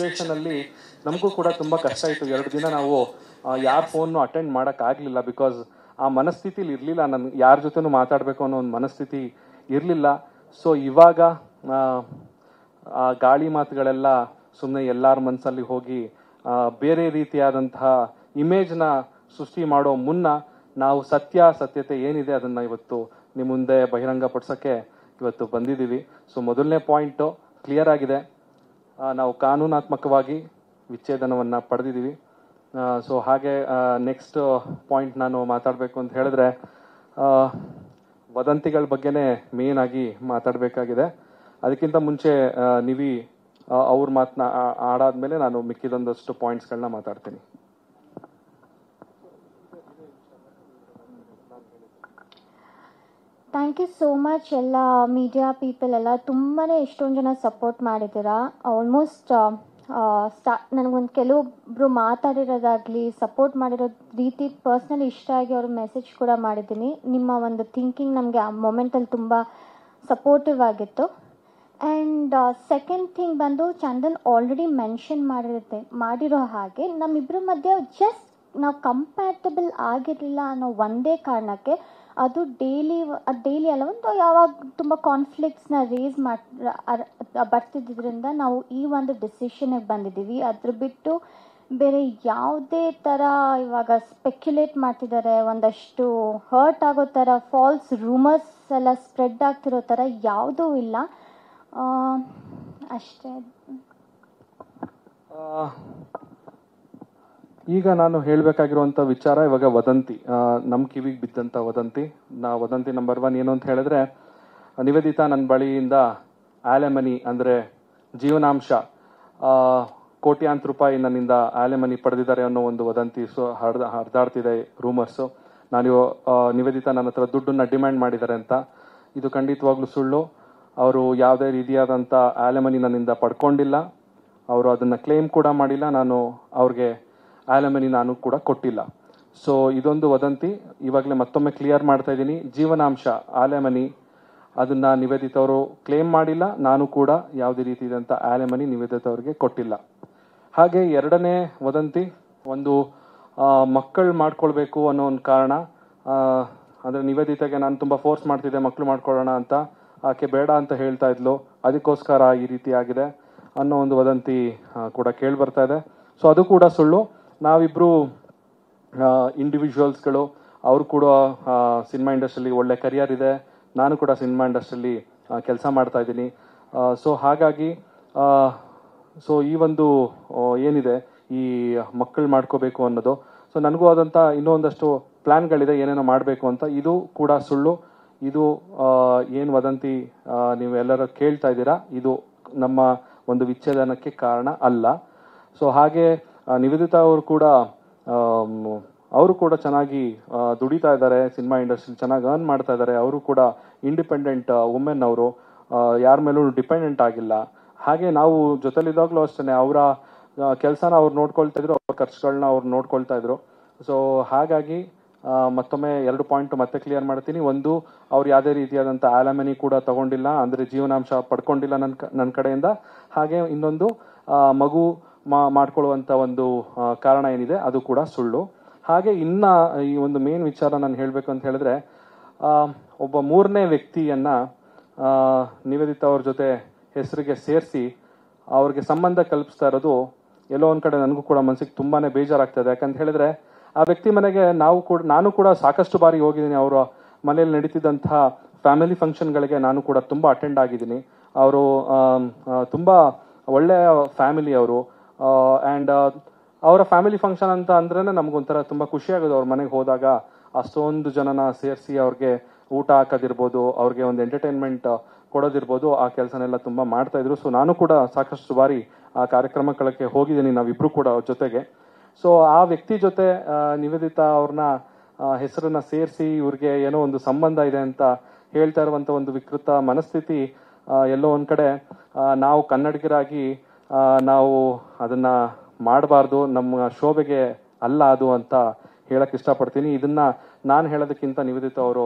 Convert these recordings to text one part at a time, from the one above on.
Situation ಅಲ್ಲಿ ನಮಗೂ ಕೂಡ ತುಂಬಾ ಕಷ್ಟ ಆಯಿತು. 2 ದಿನ ನಾವು ಯಾರ ಫೋನ್ ಅಟೆಂಡ್ ಮಾಡೋಕ್ಕಾಗಲಿಲ್ಲ. ಬಿಕಾಸ್ ಆ ಮನಸ್ಥಿತಿಲಿ ಇರಲಿಲ್ಲ, ನನ್ಗೆ ಯಾರ ಜೊತೆನೂ ಮಾತಾಡಬೇಕು ಅನ್ನೋ ಒಂದು ಮನಸ್ಥಿತಿ ಇರಲಿಲ್ಲ. ಸೊ ಇವಾಗ ಆ ಗಾಳಿ ಮಾತುಗಳೆಲ್ಲ ಸುಮ್ಮನೆ ಎಲ್ಲರ ಮನಸ್ಸಲ್ಲಿ ಹೋಗಿ ಬೇರೆ ರೀತಿಯಾದಂತಹ ಇಮೇಜ್ನ ಸೃಷ್ಟಿ ಮಾಡೋ ಮುನ್ನ ನಾವು ಸತ್ಯತೆ ಏನಿದೆ ಅದನ್ನ ಇವತ್ತು ನಿಮ್ಮ ಮುಂದೆ ಬಹಿರಂಗಪಡಿಸೋಕ್ಕೆ ಇವತ್ತು ಬಂದಿದ್ದೀವಿ. ಸೊ ಮೊದಲನೇ ಪಾಯಿಂಟು ಕ್ಲಿಯರ್ ಆಗಿದೆ, ನಾವು ಕಾನೂನಾತ್ಮಕವಾಗಿ ವಿಚ್ಛೇದನವನ್ನು ಪಡೆದಿದ್ದೀವಿ. ಸೊ ಹಾಗೆ ನೆಕ್ಸ್ಟ್ ಪಾಯಿಂಟ್ ನಾನು ಮಾತಾಡಬೇಕು ಅಂತ ಹೇಳಿದ್ರೆ ವದಂತಿಗಳ ಬಗ್ಗೆನೇ ಮೇನ್ ಆಗಿ ಮಾತಾಡಬೇಕಾಗಿದೆ. ಅದಕ್ಕಿಂತ ಮುಂಚೆ ನಿವಿ ಅವ್ರ ಆಡಾದ್ಮೇಲೆ ನಾನು ಮಿಕ್ಕಿದೊಂದಷ್ಟು ಪಾಯಿಂಟ್ಸ್ಗಳನ್ನ ಮಾತಾಡ್ತೀನಿ. Thank you so much. ಎಲ್ಲ ಮೀಡಿಯಾ ಪೀಪಲ್ ಎಲ್ಲ ತುಂಬಾ ಎಷ್ಟೊಂದು ಜನ ಸಪೋರ್ಟ್ ಮಾಡಿದ್ದೀರಾ. ಆಲ್ಮೋಸ್ಟ್ ನನಗೊಂದು ಕೆಲವೊಬ್ಬರು ಮಾತಾಡಿರೋದಾಗಲಿ ಸಪೋರ್ಟ್ ಮಾಡಿರೋ ರೀತಿ ಪರ್ಸ್ನಲಿ ಇಷ್ಟ ಆಗಿ ಅವ್ರ ಮೆಸೇಜ್ ಕೂಡ ಮಾಡಿದ್ದೀನಿ. ನಿಮ್ಮ ಒಂದು ಥಿಂಕಿಂಗ್ ನಮಗೆ ಆ ಮೊಮೆಂಟಲ್ಲಿ ತುಂಬ ಸಪೋರ್ಟಿವ್ ಆಗಿತ್ತು. ಆ್ಯಂಡ್ ಸೆಕೆಂಡ್ ಥಿಂಗ್ ಬಂದು ಚಂದನ್ ಆಲ್ರೆಡಿ ಮೆನ್ಷನ್ ಮಾಡಿರೋ ಹಾಗೆ ನಮ್ಮಿಬ್ಬರ ಮಧ್ಯೆ ಜಸ್ಟ್ ನಾವು ಕಂಪ್ಯಾಟಬಲ್ ಆಗಿರಲಿಲ್ಲ ಅನ್ನೋ ಒಂದೇ ಕಾರಣಕ್ಕೆ ಅದು ಡೈಲಿ ಅಲ್ಲ, ಒಂದು ಯಾವಾಗ ತುಂಬ ಕಾನ್ಫ್ಲಿಕ್ಟ್ಸ್ನ ರೇಸ್ ಬರ್ತಿದ್ದರಿಂದ ನಾವು ಈ ಒಂದು ಡಿಸಿಷನ್ಗೆ ಬಂದಿದ್ದೀವಿ. ಅದ್ರ ಬಿಟ್ಟು ಬೇರೆ ಯಾವುದೇ ಥರ ಇವಾಗ ಸ್ಪೆಕ್ಯುಲೇಟ್ ಮಾಡ್ತಿದ್ದಾರೆ, ಒಂದಷ್ಟು ಹರ್ಟ್ ಆಗೋ ಥರ ಫಾಲ್ಸ್ ರೂಮರ್ಸ್ ಎಲ್ಲ ಸ್ಪ್ರೆಡ್ ಆಗ್ತಿರೋ ಥರ ಯಾವುದೂ ಇಲ್ಲ. ಅಷ್ಟೇ. ಈಗ ನಾನು ಹೇಳಬೇಕಾಗಿರುವಂಥ ವಿಚಾರ ಇವಾಗ ವದಂತಿ, ನಮ್ಮ ಕಿವಿಗೆ ಬಿದ್ದಂಥ ವದಂತಿ. ವದಂತಿ ನಂಬರ್ 1 ಏನು ಅಂತ ಹೇಳಿದ್ರೆ, ನಿವೇದಿತಾ ನನ್ನ ಬಳಿಯಿಂದ ಆಲೆಮನಿ ಅಂದರೆ ಜೀವನಾಂಶ ಕೋಟ್ಯಾಂತರ ರೂಪಾಯಿ ನನ್ನಿಂದ ಆಲೆಮನಿ ಪಡೆದಿದ್ದಾರೆ ಅನ್ನೋ ಒಂದು ವದಂತಿ ಹರಿದಾಡ್ತಿದೆ, ರೂಮರ್ಸು. ನಿವೇದಿತಾ ನನ್ನ ಹತ್ರ ದುಡ್ಡನ್ನ ಡಿಮ್ಯಾಂಡ್ ಮಾಡಿದ್ದಾರೆ ಅಂತ. ಇದು ಖಂಡಿತವಾಗ್ಲೂ ಸುಳ್ಳು. ಅವರು ಯಾವುದೇ ರೀತಿಯಾದಂಥ ಆಲೆಮನಿ ನನ್ನಿಂದ ಪಡ್ಕೊಂಡಿಲ್ಲ. ಅವರು ಅದನ್ನು ಕ್ಲೇಮ್ ಕೂಡ ಮಾಡಿಲ್ಲ. ನಾನು ಅವ್ರಿಗೆ ಆಲೆಮನಿ ನಾನು ಕೂಡ ಕೊಟ್ಟಿಲ್ಲ. ಸೊ ಇದೊಂದು ವದಂತಿ. ಇವಾಗಲೇ ಮತ್ತೊಮ್ಮೆ ಕ್ಲಿಯರ್ ಮಾಡ್ತಾ ಇದ್ದೀನಿ, ಜೀವನಾಂಶ ಆಲೆಮನಿ ಅದನ್ನ ನಿವೇದಿತ ಅವರು ಕ್ಲೇಮ್ ಮಾಡಿಲ್ಲ. ನಾನು ಕೂಡ ಯಾವುದೇ ರೀತಿಯಾದಂಥ ಆಲೆಮನಿ ನಿವೇದಿತ ಅವರಿಗೆ ಕೊಟ್ಟಿಲ್ಲ. ಹಾಗೆ ಎರಡನೇ ವದಂತಿ, ಒಂದು ಮಕ್ಕಳು ಮಾಡ್ಕೊಳ್ಬೇಕು ಅನ್ನೋ ಒಂದು ಕಾರಣ, ಅಂದರೆ ನಿವೇದಿತೆಗೆ ನಾನು ತುಂಬ ಫೋರ್ಸ್ ಮಾಡ್ತಿದ್ದೆ ಮಕ್ಕಳು ಮಾಡ್ಕೊಳ್ಳೋಣ ಅಂತ. ಆಕೆ ಬೇಡ ಅಂತ ಹೇಳ್ತಾ ಇದ್ಲು, ಅದಕ್ಕೋಸ್ಕರ ಈ ರೀತಿ ಆಗಿದೆ ಅನ್ನೋ ಒಂದು ವದಂತಿ ಕೂಡ ಕೇಳಿ ಬರ್ತಾ ಇದೆ. ಸೊ ಅದು ಕೂಡ ಸುಳ್ಳು. ನಾವಿಬ್ರು ಇಂಡಿವಿಜುವಲ್ಸ್ಗಳು. ಅವರು ಕೂಡ ಸಿನಿಮಾ ಇಂಡಸ್ಟ್ರಿಯಲ್ಲಿ ಒಳ್ಳೆ ಕರಿಯರ್ ಇದೆ, ನಾನು ಕೂಡ ಸಿನಿಮಾ ಇಂಡಸ್ಟ್ರಿಯಲ್ಲಿ ಕೆಲಸ ಮಾಡ್ತಾ ಇದ್ದೀನಿ. ಸೊ ಹಾಗಾಗಿ ಈ ಒಂದು ಏನಿದೆ ಈ ಮಕ್ಕಳು ಮಾಡ್ಕೋಬೇಕು ಅನ್ನೋದು, ಸೊ ನನಗೂ ಆದಂಥ ಇನ್ನೂ ಒಂದಷ್ಟು ಪ್ಲ್ಯಾನ್ಗಳಿದೆ ಏನೇನೋ ಮಾಡಬೇಕು ಅಂತ. ಇದು ಕೂಡ ಸುಳ್ಳು. ಇದು ಏನು ವದಂತಿ ನೀವು ಎಲ್ಲರೂ ಕೇಳ್ತಾ ಇದ್ದೀರಾ, ಇದು ನಮ್ಮ ಒಂದು ವಿಚ್ಛೇದನಕ್ಕೆ ಕಾರಣ ಅಲ್ಲ. ಸೊ ಹಾಗೆ ನಿವೇದಿತಾ ಅವರು ಕೂಡ ಚೆನ್ನಾಗಿ ದುಡಿತಾ ಇದ್ದಾರೆ, ಸಿನಿಮಾ ಇಂಡಸ್ಟ್ರಿ ಚೆನ್ನಾಗಿ ಅರ್ನ್ ಮಾಡ್ತಾ ಇದ್ದಾರೆ. ಅವರು ಕೂಡ ಇಂಡಿಪೆಂಡೆಂಟ್ ವುಮೆನ್, ಅವರು ಯಾರ ಮೇಲೂ ಡಿಪೆಂಡೆಂಟ್ ಆಗಿಲ್ಲ. ಹಾಗೆ ನಾವು ಜೊತೆಲಿದ್ದಾಗಲೂ ಅಷ್ಟೇ ಅವರ ಕೆಲಸನ ಅವ್ರು ನೋಡ್ಕೊಳ್ತಾ ಇದ್ರು, ಅವ್ರ ಖರ್ಚುಗಳನ್ನ ಅವ್ರು ನೋಡ್ಕೊಳ್ತಾ ಇದ್ರು. ಸೊ ಹಾಗಾಗಿ ಮತ್ತೊಮ್ಮೆ 2 ಪಾಯಿಂಟ್ ಮತ್ತೆ ಕ್ಲಿಯರ್ ಮಾಡ್ತೀನಿ. ಒಂದು, ಅವ್ರು ಯಾವುದೇ ರೀತಿಯಾದಂಥ ಆಲೆಮನಿ ಕೂಡ ತಗೊಂಡಿಲ್ಲ, ಅಂದರೆ ಜೀವನಾಂಶ ಪಡ್ಕೊಂಡಿಲ್ಲ ನನ್ನ ಕಡೆಯಿಂದ. ಹಾಗೆ ಇನ್ನೊಂದು, ಮಗು ಮಾಡ್ಕೊಳ್ಳುವಂಥ ಒಂದು ಕಾರಣ ಏನಿದೆ ಅದು ಕೂಡ ಸುಳ್ಳು. ಹಾಗೆ ಇನ್ನ ಈ ಒಂದು ಮೇನ್ ವಿಚಾರ ನಾನು ಹೇಳಬೇಕು ಅಂತ ಹೇಳಿದ್ರೆ, ಒಬ್ಬ 3ನೇ ವ್ಯಕ್ತಿಯನ್ನ ನಿವೇದಿತಾ ಅವ್ರ ಜೊತೆ ಹೆಸರಿಗೆ ಸೇರಿಸಿ ಅವ್ರಿಗೆ ಸಂಬಂಧ ಕಲ್ಪಿಸ್ತಾ ಇರೋದು ಎಲ್ಲೋ ಒಂದ್ ಕಡೆ ನನಗೂ ಕೂಡ ಮನಸ್ಸಿಗೆ ತುಂಬಾನೇ ಬೇಜಾರಾಗ್ತದೆ. ಯಾಕಂತ ಹೇಳಿದ್ರೆ ಆ ವ್ಯಕ್ತಿ ಮನೆಗೆ ನಾನು ಕೂಡ ಸಾಕಷ್ಟು ಬಾರಿ ಹೋಗಿದ್ದೀನಿ. ಅವರ ಮನೆಯಲ್ಲಿ ನಡೀತಿದ್ದಂತಹ ಫ್ಯಾಮಿಲಿ ಫಂಕ್ಷನ್ಗಳಿಗೆ ನಾನು ಕೂಡ ತುಂಬಾ ಅಟೆಂಡ್ ಆಗಿದ್ದೀನಿ. ಅವರು ತುಂಬಾ ಒಳ್ಳೆಯ ಫ್ಯಾಮಿಲಿ ಅವರು. ಆ್ಯಂಡ್ ಅವರ ಫ್ಯಾಮಿಲಿ ಫಂಕ್ಷನ್ ಅಂತ ಅಂದ್ರೆ ನಮಗೊಂಥರ ತುಂಬ ಖುಷಿ ಆಗೋದು. ಅವ್ರ ಮನೆಗೆ ಹೋದಾಗ ಅಷ್ಟೊಂದು ಜನನ ಸೇರಿಸಿ ಅವ್ರಿಗೆ ಊಟ ಹಾಕೋದಿರ್ಬೋದು, ಅವ್ರಿಗೆ ಒಂದು ಎಂಟರ್ಟೈನ್ಮೆಂಟ್ ಕೊಡೋದಿರ್ಬೋದು, ಆ ಕೆಲಸನೆಲ್ಲ ತುಂಬ ಮಾಡ್ತಾ ಇದ್ರು. ಸೊ ನಾನು ಕೂಡ ಸಾಕಷ್ಟು ಬಾರಿ ಆ ಕಾರ್ಯಕ್ರಮಗಳಿಗೆ ಹೋಗಿದ್ದೀನಿ, ನಾವಿಬ್ರು ಕೂಡ ಅವ್ರ ಜೊತೆಗೆ. ಸೊ ಆ ವ್ಯಕ್ತಿ ಜೊತೆ ನಿವೇದಿತಾ ಅವ್ರನ್ನ ಹೆಸರನ್ನ ಸೇರಿಸಿ ಇವ್ರಿಗೆ ಏನೋ ಒಂದು ಸಂಬಂಧ ಇದೆ ಅಂತ ಹೇಳ್ತಾ ಇರುವಂತ ಒಂದು ವಿಕೃತ ಮನಸ್ಥಿತಿ ಎಲ್ಲೋ ಒಂದ್ ಕಡೆ ನಾವು ಕನ್ನಡಿಗರಾಗಿ ನಾವು ಅದನ್ನ ಮಾಡಬಾರ್ದು, ನಮ್ಮ ಶೋಭೆಗೆ ಅಲ್ಲ ಅದು ಅಂತ ಹೇಳಕ್ ಇಷ್ಟಪಡ್ತೀನಿ. ಇದನ್ನ ನಾನು ಹೇಳೋದಕ್ಕಿಂತ ನಿವೇದಿತಾ ಅವರು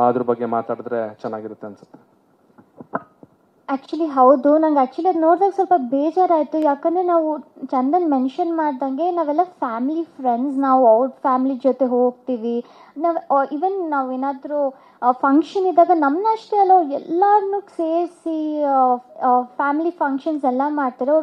ಅದ್ರ ಬಗ್ಗೆ ಮಾತಾಡಿದ್ರೆ ಚೆನ್ನಾಗಿರುತ್ತೆ ಅನ್ಸುತ್ತೆ. ಆ್ಯಕ್ಚುಲಿ ಹೌದು, ನಂಗೆ ಆ್ಯಕ್ಚುಲಿ ಅದು ನೋಡಿದಾಗ ಸ್ವಲ್ಪ ಬೇಜಾರಾಯಿತು. ಯಾಕಂದರೆ ನಾವು ಚಂದನ್ ಮೆನ್ಷನ್ ಮಾಡ್ದಂಗೆ ನಾವೆಲ್ಲ ಫ್ಯಾಮಿಲಿ ಫ್ರೆಂಡ್ಸ್, ನಾವು ಅವ್ರ ಫ್ಯಾಮಿಲಿ ಜೊತೆ ಹೋಗ್ತೀವಿ. ನಾವು ಈವನ್ ನಾವೇನಾದರೂ ಫಂಕ್ಷನ್ ಇದ್ದಾಗ ನಮ್ಮನ್ನಷ್ಟೇ ಅಲ್ಲ, ಅವ್ರು ಎಲ್ಲರನ್ನೂ ಸೇರಿಸಿ ಫ್ಯಾಮಿಲಿ ಫಂಕ್ಷನ್ಸ್ ಎಲ್ಲ ಮಾಡ್ತಾರೆ.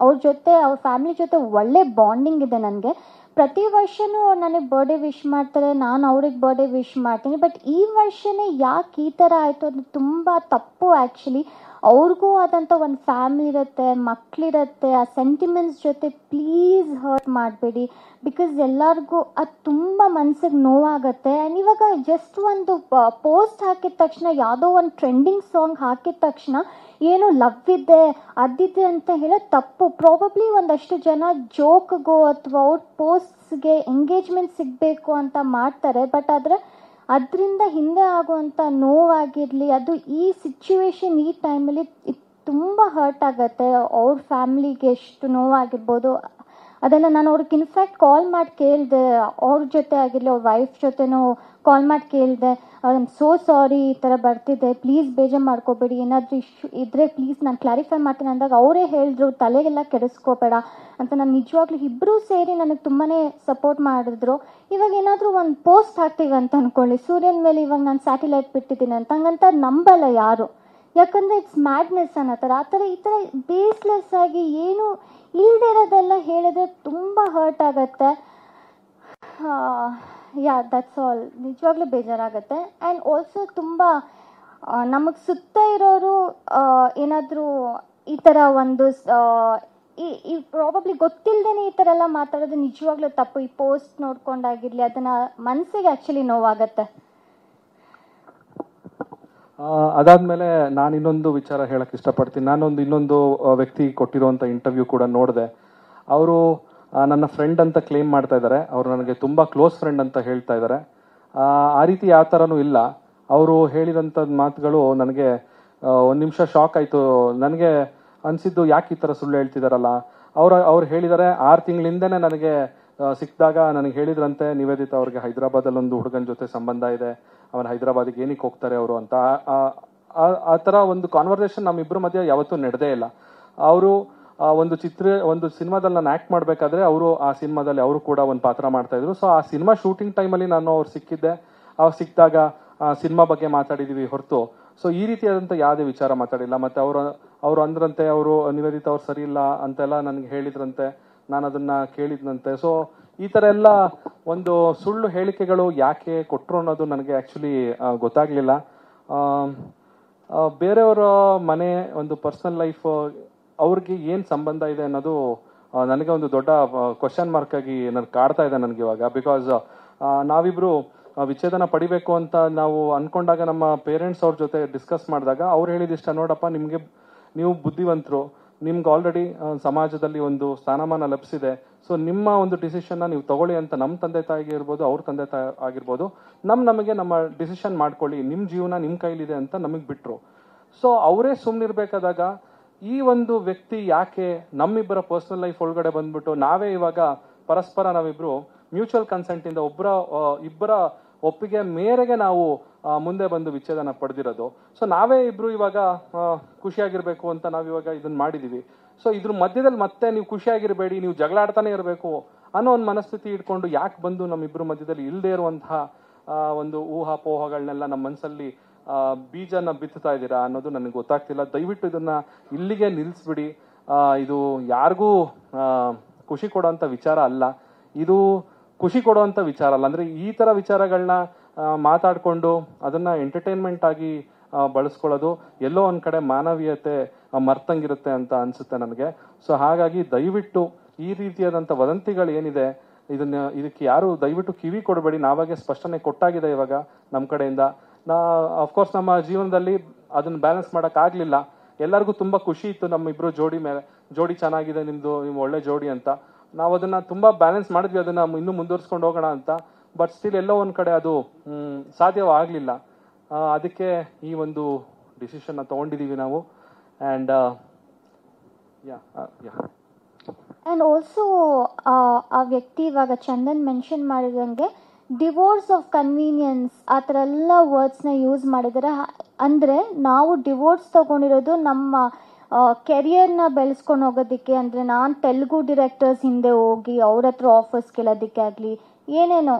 ಅವ್ರ ಜೊತೆ, ಅವ್ರ ಫ್ಯಾಮಿಲಿ ಜೊತೆ ಒಳ್ಳೆ ಬಾಂಡಿಂಗ್ ಇದೆ ನನಗೆ. ಪ್ರತಿ ವರ್ಷವೂ ನನಗೆ ಬರ್ಡೇ ವಿಶ್ ಮಾಡ್ತಾರೆ, ನಾನು ಅವ್ರಿಗೆ ಬರ್ಡೇ ವಿಶ್ ಮಾಡ್ತೀನಿ. ಬಟ್ ಈ ವರ್ಷವೇ ಯಾಕೆ ಈ ಥರ ಆಯಿತು ಅದು ತುಂಬ ತಪ್ಪು. ಆ್ಯಕ್ಚುಲಿ ಅವ್ರಿಗೂ ಆದಂಥ ಒಂದು ಫ್ಯಾಮಿಲಿ ಇರುತ್ತೆ, ಮಕ್ಕಳಿರುತ್ತೆ. ಆ ಸೆಂಟಿಮೆಂಟ್ಸ್ ಜೊತೆ ಪ್ಲೀಸ್ ಹರ್ಟ್ ಮಾಡಬೇಡಿ. ಬಿಕಾಸ್ ಎಲ್ಲರಿಗೂ ಅದು ತುಂಬ ಮನ್ಸಿಗೆ ನೋವಾಗುತ್ತೆ. ಆ್ಯಂಡ್ ಇವಾಗ ಜಸ್ಟ್ ಒಂದು ಪೋಸ್ಟ್ ಹಾಕಿದ ತಕ್ಷಣ, ಯಾವುದೋ ಒಂದು ಟ್ರೆಂಡಿಂಗ್ ಸಾಂಗ್ ಹಾಕಿದ ತಕ್ಷಣ ಏನೋ ಲವ್ ಇದೆ ಅದಿದೆ ಅಂತ ಹೇಳೋದು ತಪ್ಪು. ಪ್ರಾಬಬ್ಲಿ ಒಂದಷ್ಟು ಜನ ಜೋಕ್ಗೋ ಅಥವಾ ಅವ್ರ ಪೋಸ್ಟ್ಸ್ಗೆ ಎಂಗೇಜ್ಮೆಂಟ್ ಸಿಗಬೇಕು ಅಂತ ಮಾಡ್ತಾರೆ. ಬಟ್ ಅದರಿಂದ ಹಿಂದೆ ಆಗುವಂಥ ನೋವಾಗಿರಲಿ, ಅದು ಈ ಸಿಚುವೇಶನ್ ಈ ಟೈಮಲ್ಲಿ ತುಂಬ ಹರ್ಟ್ ಆಗುತ್ತೆ. ಅವ್ರ ಫ್ಯಾಮ್ಲಿಗೆ ಎಷ್ಟು ನೋವಾಗಿರ್ಬೋದು ಅದೆಲ್ಲ. ನಾನು ಅವ್ರಿಗೆ ಇನ್ಫ್ಯಾಕ್ಟ್ ಕಾಲ್ ಮಾಡಿ ಕೇಳಿದೆ, ಅವ್ರ ಜೊತೆ ಆಗಿರಲಿ ಅವ್ರ ವೈಫ್ ಜೊತೆನೂ ಕಾಲ್ ಮಾಡಿ ಕೇಳಿದೆ, ಐ ಆಮ್ ಸೋ ಸಾರಿ, ಈ ಥರ ಬರ್ತಿದ್ದೆ, ಪ್ಲೀಸ್ ಬೇಜಾರು ಮಾಡ್ಕೋಬೇಡಿ, ಏನಾದರೂ ಇಶ್ಯೂ ಇದ್ದರೆ ಪ್ಲೀಸ್ ನಾನು ಕ್ಲಾರಿಫೈ ಮಾಡ್ತೀನಿ ಅಂದಾಗ ಅವರೇ ಹೇಳಿದ್ರು ತಲೆಗೆಲ್ಲ ಕೆಡಿಸ್ಕೋಬೇಡ ಅಂತ. ನಾನು ನಿಜವಾಗ್ಲೂ ಇಬ್ಬರೂ ಸೇರಿ ನನಗೆ ತುಂಬಾ ಸಪೋರ್ಟ್ ಮಾಡಿದ್ರು. ಇವಾಗ ಏನಾದರೂ ಒಂದು ಪೋಸ್ಟ್ ಹಾಕ್ತೀವಿ ಅಂತ ಅಂದ್ಕೊಳ್ಳಿ, ಸೂರ್ಯನ ಮೇಲೆ ಇವಾಗ ನಾನು ಸ್ಯಾಟಲೈಟ್ ಬಿಟ್ಟಿದ್ದೀನಿ ಅಂತ, ಹಂಗಂತ ನಂಬಲ್ಲ ಯಾರು. ಯಾಕಂದರೆ ಇಟ್ಸ್ ಮ್ಯಾಡ್ನೆಸ್ ಅನ್ನೋ ಥರ. ಆ ಥರ ಈ ಥರ ಬೇಸ್ಲೆಸ್ ಆಗಿ ಏನು ಇಲ್ಲದೆ ಇರೋದೆಲ್ಲ ಹೇಳಿದ್ರೆ ತುಂಬ ಹರ್ಟ್ ಆಗುತ್ತೆ. ಯಾ, ದಟ್ಸ್ ಆಲ್. ನಿಜವಾಗ್ಲೂ ಬೇಜಾರಾಗುತ್ತೆ. ಆ್ಯಂಡ್ ಆಲ್ಸೋ ತುಂಬ ನಮಗೆ ಸುತ್ತ ಇರೋರು ಏನಾದರೂ ಈ ಥರ ಒಂದು ಈ ಪ್ರಾಬಬ್ಲಿ ಗೊತ್ತಿಲ್ಲದೇ ಈ ಥರ ಎಲ್ಲ ಮಾತಾಡೋದು ನಿಜವಾಗ್ಲೂ ತಪ್ಪು. ಈ ಪೋಸ್ಟ್ ನೋಡ್ಕೊಂಡಾಗಿರಲಿ, ಅದನ್ನು ಮನಸ್ಸಿಗೆ ಆ್ಯಕ್ಚುಲಿ ನೋವಾಗುತ್ತೆ. ಅದಾದಮೇಲೆ ನಾನು ಇನ್ನೊಂದು ವಿಚಾರ ಹೇಳಕ್ಕೆ ಇಷ್ಟಪಡ್ತೀನಿ. ಇನ್ನೊಂದು ವ್ಯಕ್ತಿ ಕೊಟ್ಟಿರುವಂಥ ಇಂಟರ್ವ್ಯೂ ಕೂಡ ನೋಡಿದೆ. ಅವರು ನನ್ನ ಫ್ರೆಂಡ್ ಅಂತ ಕ್ಲೇಮ್ ಮಾಡ್ತಾ ಇದ್ದಾರೆ. ಅವರು ನನಗೆ ತುಂಬ ಕ್ಲೋಸ್ ಫ್ರೆಂಡ್ ಅಂತ ಹೇಳ್ತಾ ಇದ್ದಾರೆ. ಆ ರೀತಿ ಯಾವ ಥರನೂ ಇಲ್ಲ. ಅವರು ಹೇಳಿದಂಥ ಮಾತುಗಳು ನನಗೆ ಒಂದು ನಿಮಿಷ ಶಾಕ್ ಆಯಿತು. ನನಗೆ ಅನಿಸಿದ್ದು, ಯಾಕೆ ಈ ಥರ ಸುಳ್ಳು ಹೇಳ್ತಿದಾರಲ್ಲ. ಅವ್ರು ಹೇಳಿದ್ದಾರೆ, 6 ತಿಂಗಳಿಂದನೇ ನನಗೆ ಸಿಕ್ಕಿದಾಗ ನನಗೆ ಹೇಳಿದ್ರಂತೆ, ನಿವೇದಿತಾ ಅವ್ರಿಗೆ ಹೈದರಾಬಾದಲ್ಲಿ ಒಂದು ಹುಡುಗನ ಜೊತೆ ಸಂಬಂಧ ಇದೆ, ಅವನು ಹೈದರಾಬಾದಿಗೆ ಏನಕ್ಕೆ ಹೋಗ್ತಾರೆ ಅವರು ಅಂತ. ಆ ಥರ ಒಂದು ಕಾನ್ವರ್ಸೇಷನ್ ನಮ್ಮಿಬ್ಬರ ಮಧ್ಯೆ ಯಾವತ್ತೂ ನಡೆದೇ ಇಲ್ಲ. ಅವರು ಒಂದು ಸಿನಿಮಾದಲ್ಲಿ ನಾನು ಆ್ಯಕ್ಟ್ ಮಾಡಬೇಕಾದ್ರೆ ಅವರು ಆ ಸಿನಿಮಾದಲ್ಲಿ ಅವರು ಕೂಡ ಒಂದು ಪಾತ್ರ ಮಾಡ್ತಾ ಇದ್ರು. ಸೊ ಆ ಸಿನಿಮಾ ಶೂಟಿಂಗ್ ಟೈಮಲ್ಲಿ ನಾನು ಅವ್ರು ಸಿಕ್ಕಿದ್ದೆ. ಅವ್ರು ಸಿಕ್ಕಿದಾಗ ಸಿನಿಮಾ ಬಗ್ಗೆ ಮಾತಾಡಿದೀವಿ ಹೊರತು ಸೊ ಈ ರೀತಿಯಾದಂಥ ಯಾವುದೇ ವಿಚಾರ ಮಾತಾಡಿಲ್ಲ. ಮತ್ತೆ ಅವರು ಅಂದ್ರಂತೆ, ಅವರು ನಿವೇದಿತಾ ಅವ್ರು ಸರಿ ಇಲ್ಲ ಅಂತೆಲ್ಲ ನನಗೆ ಹೇಳಿದ್ರಂತೆ, ನಾನು ಅದನ್ನ ಕೇಳಿದ್ನಂತೆ. ಸೊ ಈ ಥರ ಎಲ್ಲ ಒಂದು ಸುಳ್ಳು ಹೇಳಿಕೆಗಳು ಯಾಕೆ ಕೊಟ್ಟರು ಅನ್ನೋದು ನನಗೆ ಆ್ಯಕ್ಚುಲಿ ಗೊತ್ತಾಗ್ಲಿಲ್ಲ. ಬೇರೆಯವರ ಮನೆ, ಒಂದು ಪರ್ಸನಲ್ ಲೈಫ್, ಅವ್ರಿಗೆ ಏನು ಸಂಬಂಧ ಇದೆ ಅನ್ನೋದು ನನಗೆ ಒಂದು ದೊಡ್ಡ ಕ್ವಶನ್ ಮಾರ್ಕ್ ಆಗಿ ನನಗೆ ಕಾಡ್ತಾ ಇದೆ ನನಗೆ ಇವಾಗ. ಬಿಕಾಸ್ ನಾವಿಬ್ರು ವಿಚ್ಛೇದನ ಪಡಿಬೇಕು ಅಂತ ನಾವು ಅನ್ಕೊಂಡಾಗ ನಮ್ಮ ಪೇರೆಂಟ್ಸ್ ಅವ್ರ ಜೊತೆ ಡಿಸ್ಕಸ್ ಮಾಡಿದಾಗ ಅವ್ರು ಹೇಳಿದಿಷ್ಟ, ನೋಡಪ್ಪ ನೀವು ಬುದ್ಧಿವಂತರು, ನಿಮ್ಗೆ ಆಲ್ರೆಡಿ ಸಮಾಜದಲ್ಲಿ ಒಂದು ಸ್ಥಾನಮಾನ ಲಭಿಸಿದೆ. ಸೊ ನಿಮ್ಮ ಒಂದು ಡಿಸಿಷನ್ನ ನೀವು ತಗೊಳ್ಳಿ ಅಂತ ನಮ್ಮ ತಂದೆ ತಾಯಿಗೆ ಇರ್ಬೋದು, ಅವ್ರ ತಂದೆ ತಾಯಿ ಆಗಿರ್ಬೋದು, ನಮಗೆ ನಮ್ಮ ಡಿಸಿಷನ್ ಮಾಡ್ಕೊಳ್ಳಿ, ನಿಮ್ಮ ಜೀವನ ನಿಮ್ಮ ಕೈಲಿದೆ ಅಂತ ನಮಗೆ ಬಿಟ್ರು. ಸೊ ಅವರೇ ಸುಮ್ಮನಿರ್ಬೇಕಾದಾಗ ಈ ಒಂದು ವ್ಯಕ್ತಿ ಯಾಕೆ ನಮ್ಮಿಬ್ಬರ ಪರ್ಸನಲ್ ಲೈಫ್ ಒಳಗಡೆ ಬಂದ್ಬಿಟ್ಟು ನಾವೇ ಇವಾಗ ಪರಸ್ಪರ ನಾವಿಬ್ರು ಮ್ಯೂಚುವಲ್ ಕನ್ಸೆಂಟ್ ಇಂದ ಇಬ್ಬರ ಒಪ್ಪಿಗೆ ಮೇರೆಗೆ ನಾವು ಮುಂದೆ ಬಂದು ವಿಚ್ಛೇದನ ಪಡೆದಿರೋದು. ಸೊ ನಾವೇ ಇಬ್ರು ಇವಾಗ ಖುಷಿಯಾಗಿರ್ಬೇಕು ಅಂತ ನಾವಿವಾಗ ಇದನ್ನ ಮಾಡಿದೀವಿ. ಸೊ ಇದ್ರ ಮಧ್ಯದಲ್ಲಿ ಮತ್ತೆ ನೀವು ಖುಷಿಯಾಗಿರ್ಬೇಡಿ, ನೀವು ಜಗಳ ಆಡ್ತಾನೆ ಇರಬೇಕು ಅನ್ನೋ ಒಂದು ಮನಸ್ಥಿತಿ ಇಟ್ಕೊಂಡು ಯಾಕೆ ಬಂದು ನಮ್ಮಿಬ್ರು ಮಧ್ಯದಲ್ಲಿ ಇಲ್ಲದೆ ಇರುವಂತಹ ಒಂದು ಊಹಾಪೋಹಗಳನ್ನೆಲ್ಲ ನಮ್ಮ ಮನಸ್ಸಲ್ಲಿ ಬೀಜನ ಬಿತ್ತುತ್ತಾ ಇದ್ದೀರಾ ಅನ್ನೋದು ನನಗೆ ಗೊತ್ತಾಗ್ತಿಲ್ಲ. ದಯವಿಟ್ಟು ಇದನ್ನ ಇಲ್ಲಿಗೆ ನಿಲ್ಲಿಸ್ಬಿಡಿ. ಇದು ಯಾರಿಗೂ ಖುಷಿ ಕೊಡುವಂತ ವಿಚಾರ ಅಲ್ಲ, ಇದು ಖುಷಿ ಕೊಡುವಂತ ವಿಚಾರ ಅಲ್ಲ. ಅಂದ್ರೆ ಈ ತರ ವಿಚಾರಗಳನ್ನ ಮಾತಾಡ್ಕೊಂಡು ಅದನ್ನ ಎಂಟರ್ಟೈನ್ಮೆಂಟ್ ಆಗಿ ಬಳಸ್ಕೊಳ್ಳೋದು ಎಲ್ಲೋ ಒಂದ್ ಕಡೆ ಮಾನವೀಯತೆ ಮರ್ತಂಗಿರುತ್ತೆ ಅಂತ ಅನ್ಸುತ್ತೆ ನನಗೆ. ಸೊ ಹಾಗಾಗಿ ದಯವಿಟ್ಟು ಈ ರೀತಿಯಾದಂಥ ವದಂತಿಗಳು ಏನಿದೆ ಇದಕ್ಕೆ ಯಾರು ದಯವಿಟ್ಟು ಕಿವಿ ಕೊಡಬೇಡಿ. ನಾವಾಗೆ ಸ್ಪಷ್ಟನೆ ಕೊಟ್ಟಾಗಿದೆ ಇವಾಗ ನಮ್ಮ ಕಡೆಯಿಂದ. ಅಫ್ಕೋರ್ಸ್ ನಮ್ಮ ಜೀವನದಲ್ಲಿ ಅದನ್ನ ಬ್ಯಾಲೆನ್ಸ್ ಮಾಡಕ್ ಆಗ್ಲಿಲ್ಲ. ಎಲ್ಲರಿಗೂ ತುಂಬಾ ಖುಷಿ ಇತ್ತು ನಮ್ಮ ಇಬ್ರು ಜೋಡಿ ಚೆನ್ನಾಗಿದೆ, ನಿಮ್ ಒಳ್ಳೆ ಜೋಡಿ ಅಂತ. ನಾವು ಅದನ್ನ ತುಂಬಾ ಬ್ಯಾಲೆನ್ಸ್ ಮಾಡಿದ್ವಿ, ಅದನ್ನ ಇನ್ನೂ ಮುಂದುವರ್ಸ್ಕೊಂಡು ಹೋಗೋಣ ಅಂತ. ಬಟ್ ಸ್ಟಿಲ್ ಎಲ್ಲೋ ಒಂದ್ ಕಡೆ ಅದು ಸಾಧ್ಯವಾಗ್ಲಿಲ್ಲ. ಅದಕ್ಕೆ ಈ ಒಂದು ಡಿಸಿಷನ್ ತಗೊಂಡಿದೀವಿ ನಾವು. ಅಂಡ್ ಆ್ಯಂಡ್ ಆಲ್ಸೋ ಆ ವ್ಯಕ್ತಿ ಇವಾಗ ಚಂದನ್ ಮೆನ್ಷನ್ ಮಾಡಿದಂಗೆ ಡಿವೋರ್ಸ್ ಆಫ್ ಕನ್ವೀನಿಯನ್ಸ್ ಆ ಥರ ಎಲ್ಲ ವರ್ಡ್ಸ್ನ ಯೂಸ್ ಮಾಡಿದ್ದಾರೆ. ಅಂದರೆ ನಾವು ಡಿವೋರ್ಸ್ ತೊಗೊಂಡಿರೋದು ನಮ್ಮ ಕೆರಿಯರ್ನ ಬೆಳೆಸ್ಕೊಂಡು ಹೋಗೋದಕ್ಕೆ. ಅಂದರೆ ನಾನು ತೆಲುಗು ಡಿರೆಕ್ಟರ್ಸ್ ಹಿಂದೆ ಹೋಗಿ ಅವ್ರ ಹತ್ರ ಆಫರ್ಸ್ ಕೇಳೋದಕ್ಕೆ ಆಗಲಿ ಏನೇನೋ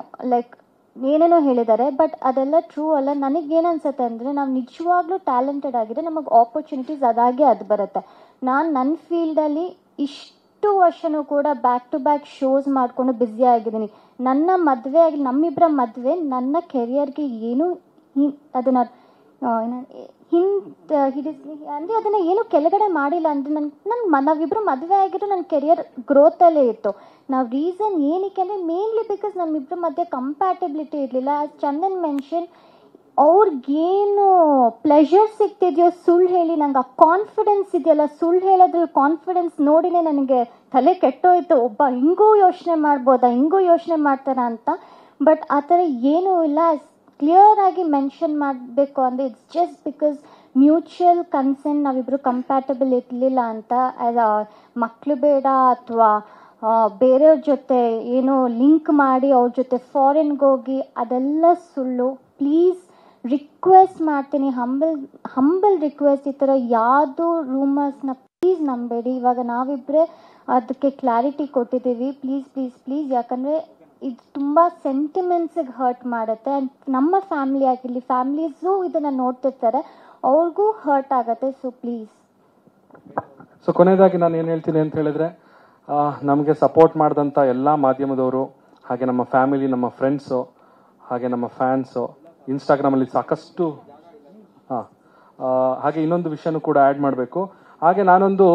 ಏನೇನೋ ಹೇಳಿದ್ದಾರೆ. ಬಟ್ ಅದೆಲ್ಲ ಟ್ರೂ ಅಲ್ಲ. ನನಗೇನು ಅನ್ಸುತ್ತೆ ಅಂದರೆ ನಾವು ನಿಜವಾಗ್ಲೂ ಟ್ಯಾಲೆಂಟೆಡ್ ಆಗಿದೆ, ನಮಗೆ ಆಪರ್ಚುನಿಟೀಸ್ ಅದಾಗೆ ಅದು ಬರುತ್ತೆ. ನಾನು ನನ್ನ ಫೀಲ್ಡಲ್ಲಿ ಇಷ್ಟು ವರ್ಷನೂ ಕೂಡ ಬ್ಯಾಕ್ ಟು ಬ್ಯಾಕ್ ಶೋಸ್ ಮಾಡಿಕೊಂಡು ಬ್ಯುಸಿ ಆಗಿದ್ದೀನಿ. ನನ್ನ ಮದುವೆ ಆಗಲಿ ನಮ್ಮಿಬ್ಬರ ಮದುವೆ ನನ್ನ ಕೆರಿಯರ್ಗೆ ಏನು ಅದನ್ನು ಅಂದರೆ ಅದನ್ನು ಏನು ಕೆಳಗಡೆ ಮಾಡಿಲ್ಲ. ಅಂದರೆ ನಾವಿಬ್ಬರು ಮದುವೆ ಆಗಿದ್ದು ನನ್ನ ಕೆರಿಯರ್ ಗ್ರೋತಲ್ಲೇ ಇತ್ತು. ನಾವು ರೀಸನ್ ಏನಕ್ಕೆ ಅಂದರೆ ಮೇನ್ಲಿ ಬಿಕಾಸ್ ನಮ್ಮಿಬ್ಬರ ಮಧ್ಯೆ ಕಂಪ್ಯಾಟಿಬಿಲಿಟಿ ಇರಲಿಲ್ಲ. ಆಸ್ ಚಂದನ್ ಮೆನ್ಷನ್, ಅವ್ರಿಗೇನು ಪ್ಲೆಷರ್ ಸಿಗ್ತಿದೆಯೋ ಸುಳ್ಳು ಹೇಳಿ, ನಂಗೆ ಆ ಕಾನ್ಫಿಡೆನ್ಸ್ ಇದೆಯಲ್ಲ, ಸುಳ್ಳು ಹೇಳೋದ್ರಲ್ಲಿ ಕಾನ್ಫಿಡೆನ್ಸ್ ನೋಡಿನೇ ನನಗೆ ತಲೆ ಕೆಟ್ಟೋಯ್ತು. ಒಬ್ಬ ಹಿಂಗೂ ಯೋಚನೆ ಮಾಡ್ಬೋದಾ, ಹಿಂಗೂ ಯೋಚನೆ ಮಾಡ್ತಾರ ಅಂತ. ಬಟ್ ಆ ಥರ ಏನೂ ಇಲ್ಲ. ಕ್ಲಿಯರ್ ಆಗಿ ಮೆನ್ಷನ್ ಮಾಡಬೇಕು ಅಂದರೆ it's just because mutual consent, ನಾವಿಬ್ಬರು ಕಂಪ್ಯಾಟಬಲ್ ಇರಲಿಲ್ಲ ಅಂತ. ಮಕ್ಕಳು ಬೇಡ ಅಥವಾ ಬೇರೆಯವ್ರ ಜೊತೆ ಏನೋ ಲಿಂಕ್ ಮಾಡಿ ಅವ್ರ ಜೊತೆ ಫಾರಿನ್ಗೆ ಹೋಗಿ ಅದೆಲ್ಲ ಸುಳ್ಳು. ಪ್ಲೀಸ್ ರಿಕ್ವೆಸ್ಟ್ ಮಾಡ್ತೀನಿ, ಹಂಬಲ್ ರಿಕ್ವೆಸ್ಟ್, ಈ ಥರ ಯಾವುದು ರೂಮರ್ಸ್ನ ಪ್ಲೀಸ್ ನಂಬೇಡಿ. ಇವಾಗ ನಾವಿಬ್ಬರೇ ಅದಕ್ಕೆ ಕ್ಲಾರಿಟಿ ಕೊಟ್ಟಿದ್ದೀವಿ. ಪ್ಲೀಸ್ ಪ್ಲೀಸ್ ಪ್ಲೀಸ್, ಯಾಕಂದರೆ ಇದು ತುಂಬ ಸೆಂಟಿಮೆಂಟ್ಸಿಗೆ ಹರ್ಟ್ ಮಾಡುತ್ತೆ. ಆ್ಯಂಡ್ ನಮ್ಮ ಫ್ಯಾಮಿಲಿ ಆಗಿರಲಿ, ಫ್ಯಾಮಿಲೀಸು ಇದನ್ನು ನೋಡ್ತಿರ್ತಾರೆ, ಅವ್ರಿಗೂ ಹರ್ಟ್ ಆಗುತ್ತೆ. So please. ಸೊ ಕೊನೆಯದಾಗಿ ನಾನು ಏನು ಹೇಳ್ತೀನಿ ಅಂತ ಹೇಳಿದ್ರೆ, ನಮಗೆ ಸಪೋರ್ಟ್ ಮಾಡಿದಂಥ ಎಲ್ಲ ಮಾಧ್ಯಮದವರು, ಹಾಗೆ ನಮ್ಮ ಫ್ಯಾಮಿಲಿ, ನಮ್ಮ ಫ್ರೆಂಡ್ಸು, ಹಾಗೆ ನಮ್ಮ ಫ್ಯಾನ್ಸು, ಇನ್ಸ್ಟಾಗ್ರಾಮಲ್ಲಿ ಸಾಕಷ್ಟು ಹಾಗೆ ಇನ್ನೊಂದು ವಿಷಯನೂ ಕೂಡ ಆ್ಯಡ್ ಮಾಡಬೇಕು. ಹಾಗೆ ನಾನೊಂದು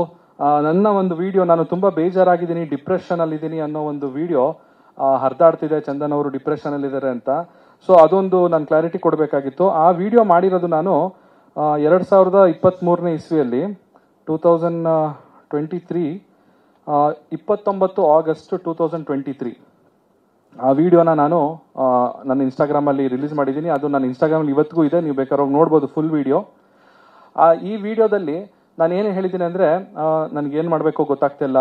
ನನ್ನ ಒಂದು ವಿಡಿಯೋ, ನಾನು ತುಂಬ ಬೇಜಾರಾಗಿದ್ದೀನಿ, ಡಿಪ್ರೆಷನಲ್ಲಿದ್ದೀನಿ ಅನ್ನೋ ಒಂದು ವಿಡಿಯೋ ಹರಿದಾಡ್ತಿದೆ, ಚಂದನ್ ಅವರು ಡಿಪ್ರೆಷನಲ್ಲಿದ್ದಾರೆ ಅಂತ. ಸೊ ಅದೊಂದು ನಾನು ಕ್ಲಾರಿಟಿ ಕೊಡಬೇಕಾಗಿತ್ತು. ಆ ವಿಡಿಯೋ ಮಾಡಿರೋದು ನಾನು 2023ನೇ ಇಸ್ವಿಯಲ್ಲಿ 2023 29 ಆಗಸ್ಟ್ 2023 ಆ ವಿಡಿಯೋನ ನಾನು ನನ್ನ ಇನ್ಸ್ಟಾಗ್ರಾಮಲ್ಲಿ ರಿಲೀಸ್ ಮಾಡಿದ್ದೀನಿ. ಅದು ನನ್ನ ಇನ್ಸ್ಟಾಗ್ರಾಮಲ್ಲಿ ಇವತ್ತಿಗೂ ಇದೆ, ನೀವು ಬೇಕಾದ್ರೆ ಹೋಗಿ ನೋಡ್ಬೋದು ಫುಲ್ ವಿಡಿಯೋ. ಈ ವಿಡಿಯೋದಲ್ಲಿ ನಾನು ಏನು ಹೇಳಿದ್ದೀನಿ ಅಂದರೆ, ನನಗೇನು ಮಾಡಬೇಕು ಗೊತ್ತಾಗ್ತಿಲ್ಲ,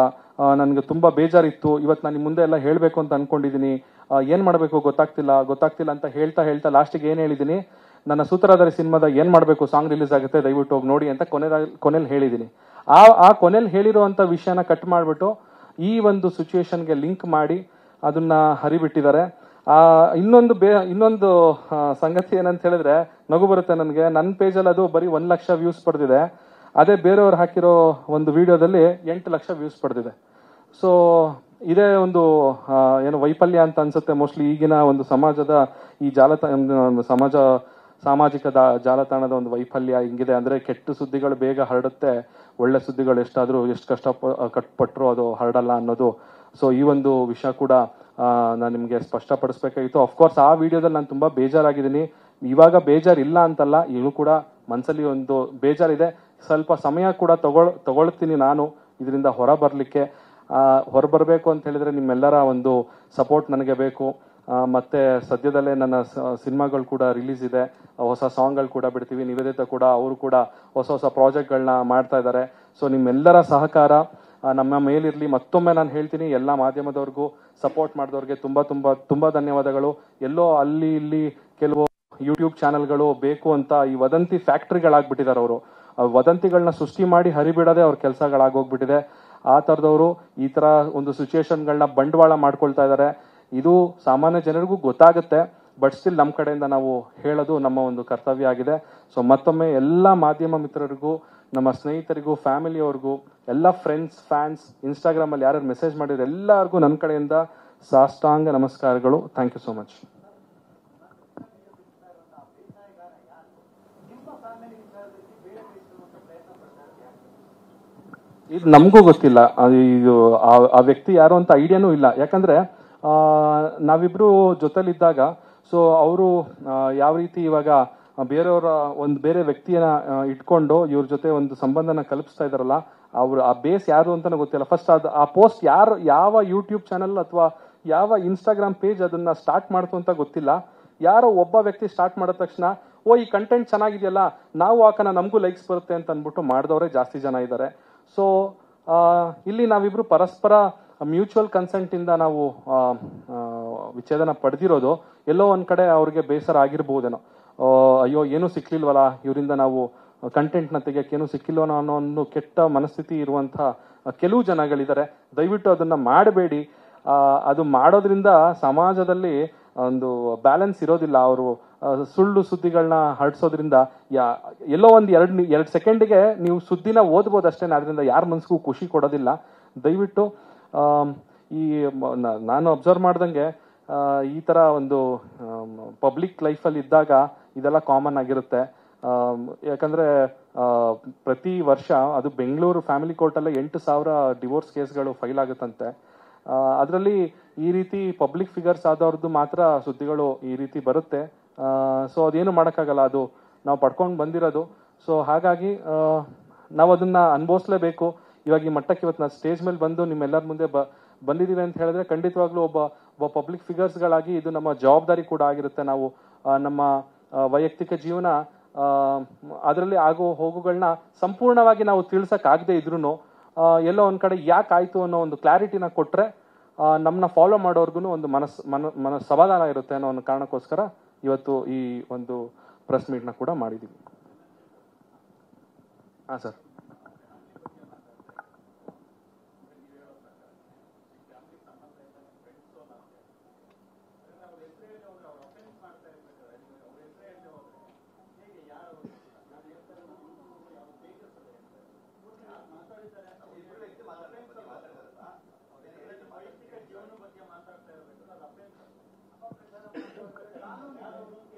ನನಗೆ ತುಂಬ ಬೇಜಾರಿತ್ತು, ಇವತ್ತು ನಾನು ಮುಂದೆ ಎಲ್ಲ ಹೇಳಬೇಕು ಅಂತ ಅಂದ್ಕೊಂಡಿದ್ದೀನಿ, ಏನು ಮಾಡಬೇಕು ಗೊತ್ತಾಗ್ತಿಲ್ಲ ಅಂತ ಹೇಳ್ತಾ ಲಾಸ್ಟಿಗೆ ಏನು ಹೇಳಿದ್ದೀನಿ, ನನ್ನ ಸೂತ್ರಧಾರಿ ಸಿನಿಮಾದ ಏನು ಮಾಡಬೇಕು ಸಾಂಗ್ ರಿಲೀಸ್ ಆಗುತ್ತೆ, ದಯವಿಟ್ಟು ಹೋಗಿ ನೋಡಿ ಅಂತ ಕೊನೆಯಲ್ಲಿ ಹೇಳಿದ್ದೀನಿ. ಆ ಕೊನೆಯಲ್ಲಿ ಹೇಳಿರುವಂಥ ವಿಷಯನ ಕಟ್ ಮಾಡಿಬಿಟ್ಟು ಈ ಒಂದು ಸಿಚುವೇಶನ್ಗೆ ಲಿಂಕ್ ಮಾಡಿ ಅದನ್ನ ಹರಿಬಿಟ್ಟಿದ್ದಾರೆ. ಇನ್ನೊಂದು ಸಂಗತಿ ಏನಂತ ಹೇಳಿದ್ರೆ ನಗು ಬರುತ್ತೆ ನನಗೆ. ನನ್ನ ಪೇಜಲ್ಲಿ ಅದು ಬರೀ 1 ಲಕ್ಷ ವ್ಯೂಸ್ ಪಡೆದಿದೆ. ಅದೇ ಬೇರೆಯವ್ರು ಹಾಕಿರೋ ಒಂದು ವಿಡಿಯೋದಲ್ಲಿ 8 ಲಕ್ಷ ವ್ಯೂಸ್ ಪಡೆದಿದೆ. ಸೊ ಇದೇ ಒಂದು ಏನು ವೈಫಲ್ಯ ಅಂತ ಅನ್ಸುತ್ತೆ ಮೋಸ್ಟ್ಲಿ ಈಗಿನ ಒಂದು ಸಮಾಜದ ಈ ಸಾಮಾಜಿಕ ಜಾಲತಾಣದ ಒಂದು ವೈಫಲ್ಯ ಹಿಂಗಿದೆ. ಅಂದ್ರೆ ಕೆಟ್ಟ ಸುದ್ದಿಗಳು ಬೇಗ ಹರಡುತ್ತೆ, ಒಳ್ಳೆ ಸುದ್ದಿಗಳು ಎಷ್ಟು ಕಷ್ಟಪಟ್ಟರು ಅದು ಹರಡಲ್ಲ ಅನ್ನೋದು. ಸೊ ಈ ಒಂದು ವಿಷಯ ಕೂಡ ನಾನು ನಿಮಗೆ ಸ್ಪಷ್ಟಪಡಿಸ್ಬೇಕಾಗಿತ್ತು. ಅಫ್ಕೋರ್ಸ್ ಆ ವಿಡಿಯೋದಲ್ಲಿ ನಾನು ತುಂಬಾ ಬೇಜಾರಾಗಿದ್ದೀನಿ. ಇವಾಗ ಬೇಜಾರಿಲ್ಲ ಅಂತಲ್ಲ, ಈಗಲೂ ಕೂಡ ಮನಸ್ಸಲ್ಲಿ ಒಂದು ಬೇಜಾರಿದೆ. ಸ್ವಲ್ಪ ಸಮಯ ಕೂಡ ತಗೊಳ್ತೀನಿ ನಾನು ಇದರಿಂದ ಹೊರಬರಬೇಕು ಅಂತ ಹೇಳಿದ್ರೆ ನಿಮ್ಮೆಲ್ಲರ ಒಂದು ಸಪೋರ್ಟ್ ನನಗೆ ಬೇಕು. ಮತ್ತೆ ಸದ್ಯದಲ್ಲೇ ನನ್ನ ಸಿನಿಮಾಗಳು ಕೂಡ ರಿಲೀಸ್ ಇದೆ, ಹೊಸ ಸಾಂಗ್ಗಳು ಕೂಡ ಬಿಡ್ತೀವಿ. ನಿವೇದಿತ ಕೂಡ ಅವರು ಕೂಡ ಹೊಸ ಪ್ರಾಜೆಕ್ಟ್ಗಳನ್ನ ಮಾಡ್ತಾ ಇದ್ದಾರೆ. ಸೊ ನಿಮ್ಮೆಲ್ಲರ ಸಹಕಾರ ನಮ್ಮ ಮೇಲಿರಲಿ. ಮತ್ತೊಮ್ಮೆ ನಾನು ಹೇಳ್ತೀನಿ, ಎಲ್ಲ ಮಾಧ್ಯಮದವ್ರಿಗೂ ಸಪೋರ್ಟ್ ಮಾಡಿದವ್ರಿಗೆ ತುಂಬಾ ಧನ್ಯವಾದಗಳು. ಎಲ್ಲೋ ಅಲ್ಲಿ ಇಲ್ಲಿ ಕೆಲವು ಯೂಟ್ಯೂಬ್ ಚಾನೆಲ್ಗಳು ಬೇಕು ಅಂತ ಈ ವದಂತಿ ಫ್ಯಾಕ್ಟ್ರಿಗಳಾಗ್ಬಿಟ್ಟಿದ್ದಾರೆ. ಅವರು ವದಂತಿಗಳನ್ನ ಸೃಷ್ಟಿ ಮಾಡಿ ಹರಿಬಿಡದೆ ಅವ್ರ ಕೆಲಸಗಳಾಗೋಗ್ಬಿಟ್ಟಿದೆ. ಆ ಥರದವರು ಈ ತರ ಒಂದು ಸಿಚುಯೇಷನ್ಗಳನ್ನ ಬಂಡವಾಳ ಮಾಡ್ಕೊಳ್ತಾ ಇದ್ದಾರೆ. ಇದು ಸಾಮಾನ್ಯ ಜನರಿಗೂ ಗೊತ್ತಾಗುತ್ತೆ, ಬಟ್ ಸ್ಟಿಲ್ ನಮ್ಮ ಕಡೆಯಿಂದ ನಾವು ಹೇಳೋದು ನಮ್ಮ ಒಂದು ಕರ್ತವ್ಯ ಆಗಿದೆ. ಸೊ ಮತ್ತೊಮ್ಮೆ ಎಲ್ಲ ಮಾಧ್ಯಮ ಮಿತ್ರರಿಗೂ, ನಮ್ಮ ಸ್ನೇಹಿತರಿಗೂ, ಫ್ಯಾಮಿಲಿಯವ್ರಿಗೂ, ಎಲ್ಲ ಫ್ರೆಂಡ್ಸ್, ಫ್ಯಾನ್ಸ್, ಇನ್ಸ್ಟಾಗ್ರಾಮ್ ಅಲ್ಲಿ ಯಾರು ಮೆಸೇಜ್ ಮಾಡಿದ್ರು ಎಲ್ಲರಿಗೂ ನನ್ನ ಕಡೆಯಿಂದ ಸಾಷ್ಟಾಂಗ ನಮಸ್ಕಾರಗಳು. Thank you so much. ಇದು ನಮಗೂ ಗೊತ್ತಿಲ್ಲ, ಇದು ಆ ವ್ಯಕ್ತಿ ಯಾರು ಅಂತ ಐಡಿಯಾನೂ ಇಲ್ಲ. ಯಾಕಂದ್ರೆ ನಾವಿಬ್ರು ಜೊತೆಲಿದ್ದಾಗ ಸೊ ಅವರು ಯಾವ ರೀತಿ ಇವಾಗ ಬೇರೆಯವರ ಒಂದು ಬೇರೆ ವ್ಯಕ್ತಿಯನ್ನ ಇಟ್ಕೊಂಡು ಇವ್ರ ಜೊತೆ ಒಂದು ಸಂಬಂಧನ ಕಲ್ಪಿಸ್ತಾ ಇದಾರಲ್ಲ, ಅವ್ರು ಆ ಬೇಸ್ ಯಾರು ಅಂತಾನೆ ಗೊತ್ತಿಲ್ಲ. ಫಸ್ಟ್ ಆ ಪೋಸ್ಟ್ ಯಾವ ಯೂಟ್ಯೂಬ್ ಚಾನಲ್ ಅಥವಾ ಯಾವ ಇನ್ಸ್ಟಾಗ್ರಾಮ್ ಪೇಜ್ ಅದನ್ನ ಸ್ಟಾರ್ಟ್ ಮಾಡ್ತು ಅಂತ ಗೊತ್ತಿಲ್ಲ. ಯಾರೋ ಒಬ್ಬ ವ್ಯಕ್ತಿ ಸ್ಟಾರ್ಟ್ ಮಾಡಿದ ತಕ್ಷಣ ಈ ಕಂಟೆಂಟ್ ಚೆನ್ನಾಗಿದೆಯಲ್ಲ, ನಾವು ಹಾಕೋಣ, ನಮಗೂ ಲೈಕ್ಸ್ ಬರುತ್ತೆ ಅಂತ ಅಂದ್ಬಿಟ್ಟು ಮಾಡಿದವರೇ ಜಾಸ್ತಿ ಜನ ಇದ್ದಾರೆ. ಸೊ ಇಲ್ಲಿ ನಾವಿಬ್ರು ಪರಸ್ಪರ ಮ್ಯೂಚುವಲ್ ಕನ್ಸೆಂಟ್ ಇಂದ ನಾವು ವಿಚ್ಛೇದನ ಪಡೆದಿರೋದು. ಎಲ್ಲೋ ಒಂದು ಕಡೆ ಅವ್ರಿಗೆ ಬೇಸರ ಆಗಿರ್ಬೋದೇನೋ. ಅಯ್ಯೋ ಏನೂ ಸಿಕ್ಲಿಲ್ವಲ್ಲ, ಇವರಿಂದ ನಾವು ಕಂಟೆಂಟ್ನ ತೆಗಿಯೋಕೆ ಏನೂ ಸಿಕ್ಕಿಲ್ವನೋ ಅನ್ನೋ ಒಂದು ಕೆಟ್ಟ ಮನಸ್ಥಿತಿ ಇರುವಂಥ ಕೆಲವು ಜನಗಳಿದ್ದಾರೆ. ದಯವಿಟ್ಟು ಅದನ್ನು ಮಾಡಬೇಡಿ. ಅದು ಮಾಡೋದ್ರಿಂದ ಸಮಾಜದಲ್ಲಿ ಒಂದು ಬ್ಯಾಲೆನ್ಸ್ ಇರೋದಿಲ್ಲ. ಅವರು ಸುಳ್ಳು ಸುದ್ದಿಗಳನ್ನ ಹರಡಿಸೋದ್ರಿಂದ ಎಲ್ಲೋ ಒಂದು ಎರಡು ಸೆಕೆಂಡಿಗೆ ನೀವು ಸುದ್ದಿನ ಓದ್ಬೋದು ಅಷ್ಟೇ, ಅದರಿಂದ ಯಾರ ಮನಸ್ಸಿಗೂ ಖುಷಿ ಕೊಡೋದಿಲ್ಲ. ದಯವಿಟ್ಟು ಈ ನಾನು ಅಬ್ಸರ್ವ್ ಮಾಡ್ದಂಗೆ ಈ ಥರ ಒಂದು ಪಬ್ಲಿಕ್ ಲೈಫಲ್ಲಿ ಇದ್ದಾಗ ಇದೆಲ್ಲ ಕಾಮನ್ ಆಗಿರುತ್ತೆ. ಯಾಕಂದರೆ ಪ್ರತಿ ವರ್ಷ ಅದು ಬೆಂಗಳೂರು ಫ್ಯಾಮಿಲಿ ಕೋರ್ಟಲ್ಲೇ 8,000 ಡಿವೋರ್ಸ್ ಕೇಸ್ಗಳು ಫೈಲ್ ಆಗುತ್ತಂತೆ. ಅದರಲ್ಲಿ ಈ ರೀತಿ ಪಬ್ಲಿಕ್ ಫಿಗರ್ಸ್ ಆದವ್ರದ್ದು ಮಾತ್ರ ಸುದ್ದಿಗಳು ಈ ರೀತಿ ಬರುತ್ತೆ. ಸೊ ಅದೇನು ಮಾಡೋಕ್ಕಾಗಲ್ಲ, ಅದು ನಾವು ಪಡ್ಕೊಂಡು ಬಂದಿರೋದು. ಸೊ ಹಾಗಾಗಿ ನಾವು ಅದನ್ನ ಅನುಭವಿಸ್ಲೇಬೇಕು. ಇವಾಗ ಈ ಮಟ್ಟಕ್ಕೆ ಇವತ್ತು ನಾನು ಸ್ಟೇಜ್ ಮೇಲೆ ಬಂದು ನಿಮ್ಮೆಲ್ಲರ ಮುಂದೆ ಬಂದಿದ್ದೀವಿ ಅಂತ ಹೇಳಿದ್ರೆ ಖಂಡಿತವಾಗ್ಲೂ ಒಬ್ಬ ಪಬ್ಲಿಕ್ ಫಿಗರ್ಸ್ಗಳಾಗಿ ಇದು ನಮ್ಮ ಜವಾಬ್ದಾರಿ ಕೂಡ ಆಗಿರುತ್ತೆ. ನಾವು ನಮ್ಮ ವೈಯಕ್ತಿಕ ಜೀವನ ಅದರಲ್ಲಿ ಆಗೋ ಹೋಗುಗಳನ್ನ ಸಂಪೂರ್ಣವಾಗಿ ನಾವು ತಿಳಿಸಕ್ಕಾಗದೇ ಇದ್ರೂ ಎಲ್ಲೋ ಒಂದ್ ಕಡೆ ಯಾಕೆ ಆಯ್ತು ಅನ್ನೋ ಒಂದು ಕ್ಲಾರಿಟಿನ ಕೊಟ್ರೆ ನಮ್ಮನ್ನ ಫಾಲೋ ಮಾಡೋರ್ಗು ಒಂದು ಮನಸ್ ಸಮಾಧಾನ ಇರುತ್ತೆ ಅನ್ನೋ ಒಂದು ಕಾರಣಕ್ಕೋಸ್ಕರ ಇವತ್ತು ಈ ಒಂದು ಪ್ರೆಸ್ ಮೀಟ್ನ ಕೂಡ ಮಾಡಿದ್ದೀವಿ. ಹಾಂ ಸರ್.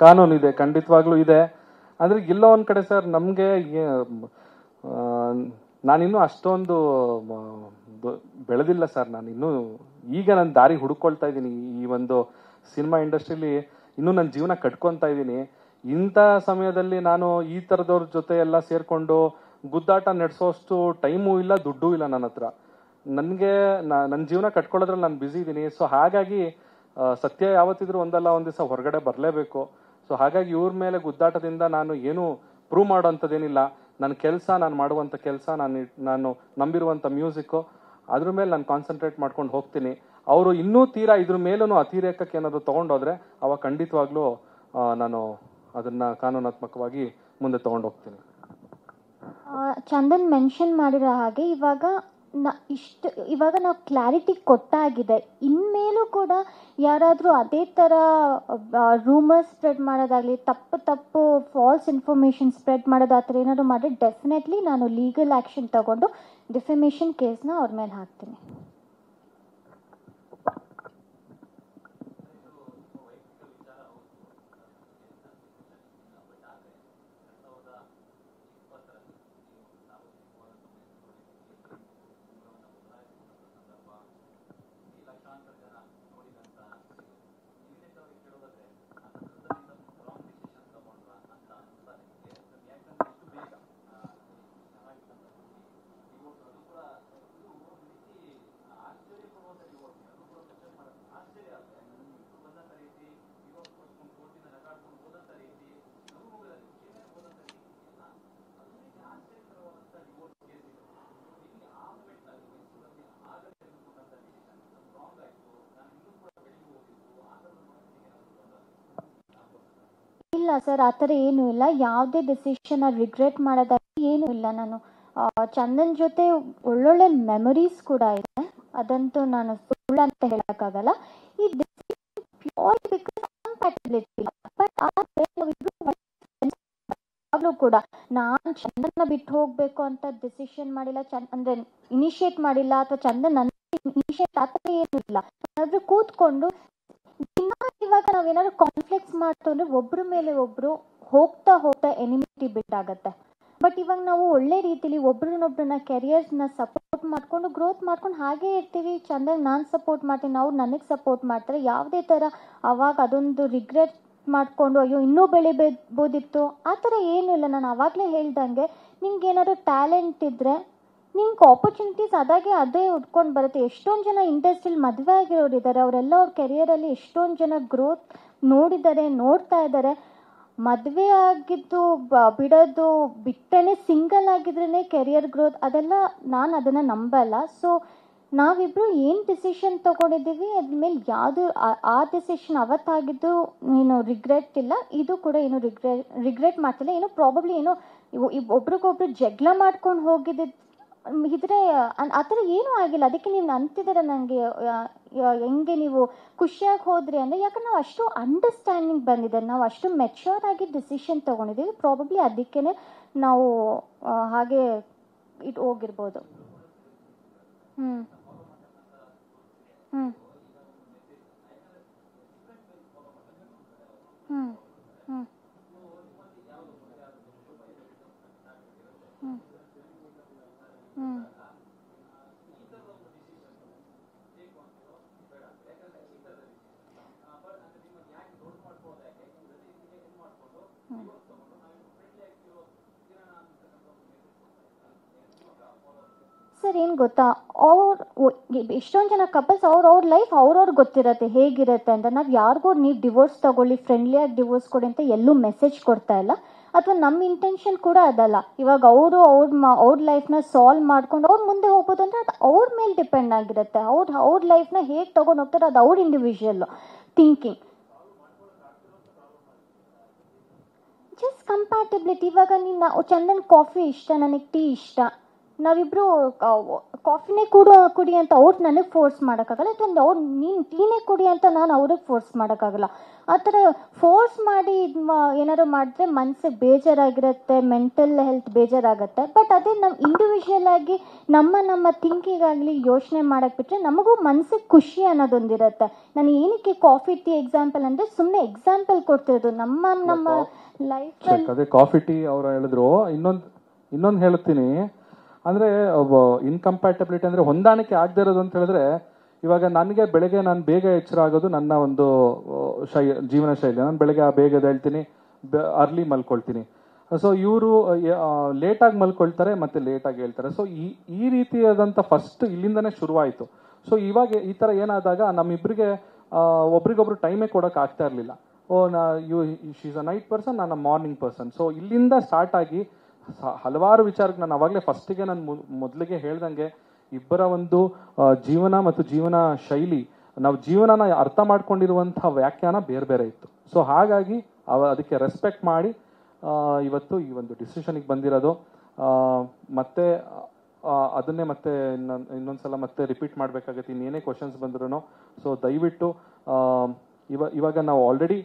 ಕಾನೂನು ಇದೆ, ಖಂಡಿತವಾಗ್ಲೂ ಇದೆ. ಅಂದ್ರೆ ಎಲ್ಲೋ ಒಂದ್ ಕಡೆ ಸರ್ ನಮ್ಗೆ ನಾನಿನ್ನೂ ಅಷ್ಟೊಂದು ಬೆಳೆದಿಲ್ಲ ಸರ್. ನಾನಿನ್ನೂ ಈಗ ನನ್ನ ದಾರಿ ಹುಡುಕೊಳ್ತಾ ಇದ್ದೀನಿ. ಈ ಒಂದು ಸಿನಿಮಾ ಇಂಡಸ್ಟ್ರಿಲಿ ಇನ್ನೂ ನನ್ನ ಜೀವನ ಕಟ್ಕೊತಾ ಇದ್ದೀನಿ. ಇಂಥ ಸಮಯದಲ್ಲಿ ನಾನು ಈ ಥರದವ್ರ ಜೊತೆ ಎಲ್ಲ ಸೇರ್ಕೊಂಡು ಗುದ್ದಾಟ ನಡೆಸೋಷ್ಟು ಟೈಮು ಇಲ್ಲ, ದುಡ್ಡು ಇಲ್ಲ ನನ್ನ ಹತ್ರ. ನನಗೆ ನನ್ನ ಜೀವನ ಕಟ್ಕೊಳ್ಳೋದ್ರಲ್ಲಿ ನಾನು ಬ್ಯುಸಿ ಇದ್ದೀನಿ. ಸೊ ಹಾಗಾಗಿ ಸತ್ಯ ಯಾವತ್ತಿದ್ರು ಒಂದಲ್ಲ ಒಂದು ದಿವಸ ಹೊರಗಡೆ ಬರಲೇಬೇಕು. ಸೊ ಹಾಗಾಗಿ ಇವ್ರ ಮೇಲೆ ಗುದ್ದಾಟದಿಂದ ನಾನು ಏನು ಪ್ರೂವ್ ಮಾಡೋಂಥದ್ದೇನಿಲ್ಲ. ನನ್ನ ಕೆಲಸ, ನಾನು ಮಾಡುವಂಥ ಕೆಲಸ, ನಾನು ನಂಬಿರುವಂಥ ಮ್ಯೂಸಿಕ್ಕು, ಅದ್ರ ಮೇಲೆ ನಾನು ಕಾನ್ಸಂಟ್ರೇಟ್ ಮಾಡ್ಕೊಂಡು ಹೋಗ್ತೀನಿ. ಅವರು ಇನ್ನೂ ತೀರಾ ಇದ್ರ ಮೇಲೂ ಅತಿರೇಕಕ್ಕೆ ಏನಾದ್ರು ತೊಗೊಂಡೋದ್ರೆ ಅವಾಗ ಖಂಡಿತವಾಗ್ಲೂ ನಾನು ಅದನ್ನ ಕಾನೂನಾತ್ಮಕವಾಗಿ ಮುಂದೆ ತಗೊಂಡು ಹೋಗ್ತೀನಿ. ಚಂದನ್ ಮೆನ್ಷನ್ ಮಾಡಿರೋ ಹಾಗೆ ಇವಾಗ ನಾವು ಕ್ಲಾರಿಟಿ ಕೊಟ್ಟಾಗಿದೆ. ಇನ್ಮೇಲೂ ಕೂಡ ಯಾರಾದರೂ ಅದೇ ಥರ ರೂಮರ್ಸ್ ಸ್ಪ್ರೆಡ್ ಮಾಡೋದಾಗಲಿ, ತಪ್ಪು ಫಾಲ್ಸ್ ಇನ್ಫಾರ್ಮೇಷನ್ ಸ್ಪ್ರೆಡ್ ಮಾಡೋದು ಆ ಥರ ಏನಾದರೂ ಮಾಡಿ ಡೆಫಿನೆಟ್ಲಿ ನಾನು ಲೀಗಲ್ ಆ್ಯಕ್ಷನ್ ತಗೊಂಡು ಡಿಫಮೇಷನ್ ಕೇಸ್ನ ಅವ್ರ ಮೇಲೆ ಹಾಕ್ತೀನಿ. ಇಲ್ಲ ಸರ್, ಆ ಥರ ಏನೂ ಇಲ್ಲ. ಯಾವುದೇ ಡಿಸಿಷನ್ ರಿಗ್ರೆಟ್ ಮಾಡೋದಾಗಿ ಏನೂ ಇಲ್ಲ. ನಾನು ಚಂದನ್ ಜೊತೆ ಒಳ್ಳೊಳ್ಳೆ ಮೆಮೊರೀಸ್ ಕೂಡ ಇದೆ, ಅದಂತೂ ನಾನು ಸುಳ್ಳು ಅಂತ ಹೇಳೋಕ್ಕಾಗಲ್ಲ. ಈ ಯಾವಾಗಲೂ ಕೂಡ ನಾನು ಚಂದನ್ನ ಬಿಟ್ಟು ಹೋಗ್ಬೇಕು ಅಂತ ಡಿಸಿಷನ್ ಮಾಡಿಲ್ಲ, ಅಂದ್ರೆ ಇನಿಷಿಯೇಟ್ ಮಾಡಿಲ್ಲ, ಅಥವಾ ಚಂದನ್ ನನ್ನ ಇನಿಷಿಯೇಟ್ ಆ ಥರ ಏನೂ ಇಲ್ಲ. ಆದ್ರೆ ಕೂತ್ಕೊಂಡು ಇವಾಗ ನಾವೇನಾದ್ರು ಕಾನ್ಫ್ಲಿಕ್ಟ್ಸ್ ಮಾಡ್ತು ಅಂದ್ರೆ ಒಬ್ರ ಮೇಲೆ ಒಬ್ರು ಹೋಗ್ತಾ ಎನಿಮಿಟಿ ಬಿಲ್ಡ್ ಆಗತ್ತೆ. ಬಟ್ ಇವಾಗ ನಾವು ಒಳ್ಳೆ ರೀತಿಲಿ ಒಬ್ರನ್ನೊಬ್ರನ್ನ ಕೆರಿಯರ್ಸ್ನ ಸಪೋರ್ಟ್ ಮಾಡ್ಕೊಂಡು ಗ್ರೋತ್ ಮಾಡ್ಕೊಂಡು ಹಾಗೆ ಇರ್ತೀವಿ. ಚಂದನ್ ನಾನು ಸಪೋರ್ಟ್ ಮಾಡ್ತೀನಿ, ಅವ್ರು ನನಗೆ ಸಪೋರ್ಟ್ ಮಾಡ್ತಾರೆ. ಯಾವುದೇ ಥರ ಅವಾಗ ಅದೊಂದು ರಿಗ್ರೆಟ್ ಮಾಡಿಕೊಂಡು ಅಯ್ಯೋ ಇನ್ನೂ ಬೆಳಿಬೋದಿತ್ತು ಆ ಥರ ಏನೂ ಇಲ್ಲ. ನಾನು ಆವಾಗಲೇ ಹೇಳ್ದಂಗೆ ನಿಮ್ಗೆ ಏನಾದ್ರು ಟ್ಯಾಲೆಂಟ್ ಇದ್ದರೆ ನಿಮ್ಗೆ ಆಪರ್ಚುನಿಟೀಸ್ ಅದೇ ಉಟ್ಕೊಂಡು ಬರುತ್ತೆ. ಎಷ್ಟೊಂದು ಜನ ಇಂಡಸ್ಟ್ರಿಲಿ ಮದುವೆ ಆಗಿರೋರು ಇದ್ದಾರೆ, ಅವರೆಲ್ಲ ಅವ್ರ ಕೆರಿಯರಲ್ಲಿ ಎಷ್ಟೊಂದು ಜನ ಗ್ರೋತ್ ನೋಡಿದ್ದಾರೆ, ನೋಡ್ತಾ ಇದ್ದಾರೆ. ಮದುವೆ ಆಗಿದ್ದು ಬಿಡೋದು ಬಿಟ್ಟರೆ ಸಿಂಗಲ್ ಆಗಿದ್ರೇ ಕೆರಿಯರ್ ಗ್ರೋತ್, ಅದೆಲ್ಲ ನಾನು ಅದನ್ನು ನಂಬಲ್ಲ. ಸೊ ನಾವಿಬ್ರು ಏನು ಡಿಸಿಷನ್ ತಗೊಂಡಿದ್ದೀವಿ ಅದ್ಮೇಲೆ ಯಾವುದು ಆ ಡಿಸಿಷನ್ ಅವತ್ತಾಗಿದ್ದು ಏನು ರಿಗ್ರೆಟ್ ಇಲ್ಲ, ಇದು ಕೂಡ ಏನು ರಿಗ್ರೆಟ್ ಮಾಡ್ತಿಲ್ಲ. ಏನೋ ಪ್ರಾಬಬ್ಲಿ ಏನೋ ಒಬ್ರಿಗೊಬ್ರು ಜಗಳ ಮಾಡ್ಕೊಂಡು ಹೋಗಿದ್ದಿದ್ದು ಇದ್ರೆ ಆ ಥರ ಏನೂ ಆಗಿಲ್ಲ. ಅದಕ್ಕೆ ನೀವು ಅಂತಿದ್ದೀರ ನನಗೆ ಹೆಂಗೆ ನೀವು ಖುಷಿಯಾಗಿ ಹೋದ್ರಿ ಅಂದರೆ, ಯಾಕಂದ್ರೆ ನಾವು ಅಷ್ಟು ಅಂಡರ್ಸ್ಟ್ಯಾಂಡಿಂಗ್ ಬಂದಿದೆ, ನಾವು ಅಷ್ಟು ಮೆಚ್ಯೂರ್ ಆಗಿ ಡಿಸಿಷನ್ ತೊಗೊಂಡಿದ್ದೀವಿ. ಪ್ರಾಬಬ್ಲಿ ಅದಕ್ಕೇ ನಾವು ಹಾಗೆ ಹೋಗಿರ್ಬೋದು. ಹ್ಞೂ ಹ್ಞೂ ಹ್ಞೂ ಹ್ಞೂ ಹ್ಞೂ ಹ್ಞೂ ಸರ್ ಏನು ಗೊತ್ತಾ, ಎಷ್ಟೊಂದು ಜನ ಕಪಲ್ಸ್ ಅವ್ರ ಲೈಫ್ ಅವ್ರವ್ರಿಗೆ ಗೊತ್ತಿರತ್ತೆ ಹೇಗಿರುತ್ತೆ ಅಂತ. ನಾವು ಯಾರಿಗೂ ನೀವು ಡಿವೋರ್ಸ್ ತಗೊಳ್ಳಿ, ಫ್ರೆಂಡ್ಲಿಯಾಗಿ ಡಿವೋರ್ಸ್ ಕೊಡಿ ಅಂತ ಎಲ್ಲೂ ಮೆಸೇಜ್ ಕೊಡ್ತಾ ಇಲ್ಲ, ಅಥವಾ ನಮ್ಮ ಇಂಟೆನ್ಷನ್ ಕೂಡ ಅದಲ್ಲ. ಇವಾಗ ಅವ್ರ ಲೈಫ್ನ ಸಾಲ್ವ್ ಮಾಡ್ಕೊಂಡು ಅವ್ರು ಮುಂದೆ ಹೋಗ್ಬೋದು ಅಂದರೆ ಅದು ಅವ್ರ ಮೇಲೆ ಡಿಪೆಂಡ್ ಆಗಿರುತ್ತೆ. ಅವ್ರ ಲೈಫ್ನ ಹೇಗೆ ತೊಗೊಂಡು ಹೋಗ್ತಾರೆ ಅದು ಅವ್ರ ಇಂಡಿವಿಜುವಲ್ ಥಿಂಕಿಂಗ್. Just compatibility. ಇವಾಗ ನೀನು ಚಂದನ್ ಕಾಫಿ ಇಷ್ಟ, ನನಗೆ ಟೀ ಇಷ್ಟ, ನಾವಿಬ್ರು ಕಾಫಿನೇ ಕುಡಿ ಅಂತ ಅವ್ರು ನನಗೆ ಫೋರ್ಸ್ ಮಾಡೋಕ್ಕಾಗಲ್ಲ, ಅಥವಾ ಅವ್ರು ನೀನು ಟೀನೇ ಕುಡಿ ಅಂತ ನಾನು ಅವ್ರಿಗೆ ಫೋರ್ಸ್ ಮಾಡೋಕ್ಕಾಗಲ್ಲ. ಆ ಥರ ಫೋರ್ಸ್ ಮಾಡಿ ಏನಾದ್ರು ಮಾಡಿದ್ರೆ ಮನಸ್ಸಿಗೆ ಬೇಜಾರಾಗಿರುತ್ತೆ, ಮೆಂಟಲ್ ಹೆಲ್ತ್ ಬೇಜಾರಾಗುತ್ತೆ. ಬಟ್ ಅದೇ ನಾವು ಇಂಡಿವಿಜುವಲ್ ಆಗಿ ನಮ್ಮ ಥಿಂಕಿಂಗಾಗಲಿ ಯೋಚನೆ ಮಾಡೋಕ್ಕೆ ಬಿಟ್ಟರೆ ನಮಗೂ ಮನಸ್ಸಿಗೆ ಖುಷಿ ಅನ್ನೋದೊಂದಿರುತ್ತೆ. ನಾನು ಏನಕ್ಕೆ ಕಾಫಿ ಟೀ ಎಕ್ಸಾಂಪಲ್ ಅಂದರೆ ಸುಮ್ಮನೆ ಎಕ್ಸಾಂಪಲ್ ಕೊಡ್ತಿರೋದು ನಮ್ಮ ಲೈಫಲ್ಲಿ. ಅದೇ ಕಾಫಿ ಟೀ ಅವರು ಹೇಳಿದ್ರು. ಇನ್ನೊಂದು ಹೇಳ್ತೀನಿ ಅಂದರೆ ಇನ್ಕಂಪ್ಯಾಟಬಿಲಿಟಿ ಅಂದರೆ ಹೊಂದಾಣಿಕೆ ಆಗದೆ ಇರೋದು ಅಂತ ಹೇಳಿದ್ರೆ, ಇವಾಗ ನನಗೆ ಬೆಳಗ್ಗೆ ನಾನು ಬೇಗ ಎಚ್ಚರ ಆಗೋದು ನನ್ನ ಒಂದು ಜೀವನ ಶೈಲಿ. ನಾನು ಬೆಳಗ್ಗೆ ಬೇಗ ಎದ್ದೇಳ್ತೀನಿ, ಅರ್ಲಿ ಮಲ್ಕೊಳ್ತೀನಿ. ಸೊ ಇವರು ಲೇಟಾಗಿ ಮಲ್ಕೊಳ್ತಾರೆ ಮತ್ತೆ ಲೇಟಾಗಿ ಹೇಳ್ತಾರೆ. ಸೊ ಈ ರೀತಿಯಾದಂಥ ಫಸ್ಟ್ ಇಲ್ಲಿಂದನೇ ಶುರುವಾಯಿತು. ಸೊ ಇವಾಗ ಈ ಥರ ಏನಾದಾಗ ನಮ್ಮಿಬ್ಬರಿಗೆ ಒಬ್ರಿಗೊಬ್ರು ಟೈಮೇ ಕೊಡೋಕೆ ಆಗ್ತಾ ಇರಲಿಲ್ಲ. She is a night person, ನಾನು ಮಾರ್ನಿಂಗ್ ಪರ್ಸನ್. ಸೊ ಇಲ್ಲಿಂದ ಸ್ಟಾರ್ಟ್ ಆಗಿ ಹಲವಾರು ವಿಚಾರಕ್ಕೆ ನಾನು ಅವಾಗಲೇ ಫಸ್ಟಿಗೆ ನಾನು ಮೊದಲಿಗೆ ಹೇಳ್ದಂಗೆ ಇಬ್ಬರ ಒಂದು ಜೀವನ ಮತ್ತು ಜೀವನ ಶೈಲಿ, ನಾವು ಜೀವನನ ಅರ್ಥ ಮಾಡ್ಕೊಂಡಿರುವಂತಹ ವ್ಯಾಖ್ಯಾನ ಬೇರೆ ಬೇರೆ ಇತ್ತು. ಸೊ ಹಾಗಾಗಿ ಅದಕ್ಕೆ ರೆಸ್ಪೆಕ್ಟ್ ಮಾಡಿ ಇವತ್ತು ಈ ಒಂದು ಡಿಸಿಷನ್ಗೆ ಬಂದಿರೋದು. ಮತ್ತೆ ಅದನ್ನೇ ಮತ್ತೆ ಇನ್ನೊಂದ್ಸಲ ಮತ್ತೆ ರಿಪೀಟ್ ಮಾಡಬೇಕಾಗತ್ತೆ ಇನ್ನೇನೇ ಕ್ವಶನ್ಸ್ ಬಂದ್ರು. ಸೊ ದಯವಿಟ್ಟು ಇವಾಗ ನಾವು ಆಲ್ರೆಡಿ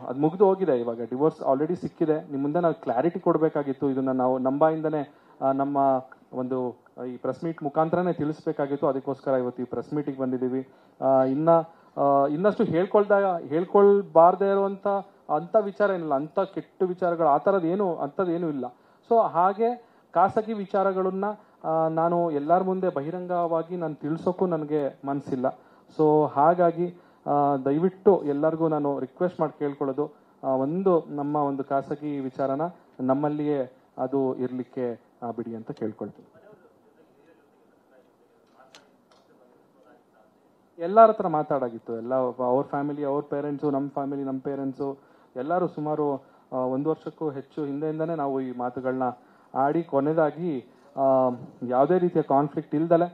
ಅದು ಮುಗಿದು ಹೋಗಿದೆ. ಇವಾಗ ಡಿವೋರ್ಸ್ ಆಲ್ರೆಡಿ ಸಿಕ್ಕಿದೆ. ನಿಮ್ಮ ಮುಂದೆ ನಾವು ಕ್ಲಾರಿಟಿ ಕೊಡಬೇಕಾಗಿತ್ತು. ಇದನ್ನ ನಾವು ನಮ್ಮ ನಮ್ಮ ಒಂದು ಈ ಪ್ರೆಸ್ ಮೀಟ್ ಮುಖಾಂತರನೇ ತಿಳಿಸ್ಬೇಕಾಗಿತ್ತು. ಅದಕ್ಕೋಸ್ಕರ ಇವತ್ತು ಈ ಪ್ರೆಸ್ ಮೀಟಿಗೆ ಬಂದಿದ್ದೀವಿ. ಇನ್ನಷ್ಟು ಹೇಳ್ಕೊಳ್ಬಾರ್ದೇ ಇರುವಂಥ ಅಂಥ ವಿಚಾರ ಏನಿಲ್ಲ, ಅಂಥ ಕೆಟ್ಟ ವಿಚಾರಗಳು ಆ ಥರದ್ದು ಅಂಥದ್ದೇನೂ ಇಲ್ಲ. ಸೊ ಹಾಗೆ ಖಾಸಗಿ ವಿಚಾರಗಳನ್ನ ನಾನು ಎಲ್ಲರ ಮುಂದೆ ಬಹಿರಂಗವಾಗಿ ನಾನು ತಿಳಿಸೋಕ್ಕೂ ನನಗೆ ಮನಸ್ಸಿಲ್ಲ. ಸೊ ಹಾಗಾಗಿ ದಯವಿಟ್ಟು ಎಲ್ಲರಿಗೂ ನಾನು ರಿಕ್ವೆಸ್ಟ್ ಮಾಡಿ ಕೇಳ್ಕೊಳ್ಳೋದು, ನಮ್ಮ ಒಂದು ಖಾಸಗಿ ವಿಚಾರನ ನಮ್ಮಲ್ಲಿಯೇ ಅದು ಇರಲಿಕ್ಕೆ ಬಿಡಿ ಅಂತ ಕೇಳ್ಕೊಳ್ತೀನಿ. ಎಲ್ಲರ ಹತ್ರ ಮಾತಾಡಾಗಿತ್ತು. ಎಲ್ಲ ಅವ್ರ ಫ್ಯಾಮಿಲಿ, ಅವ್ರ ಪೇರೆಂಟ್ಸು, ನಮ್ಮ ಫ್ಯಾಮಿಲಿ, ನಮ್ಮ ಪೇರೆಂಟ್ಸು ಎಲ್ಲರೂ ಸುಮಾರು 1 ವರ್ಷಕ್ಕೂ ಹೆಚ್ಚು ಹಿಂದೆಯಿಂದನೇ ನಾವು ಈ ಮಾತುಗಳನ್ನ ಆಡಿ ಕೊನೆಯದಾಗಿ ಯಾವುದೇ ರೀತಿಯ ಕಾನ್ಫ್ಲಿಕ್ಟ್ ಇಲ್ದಲೆ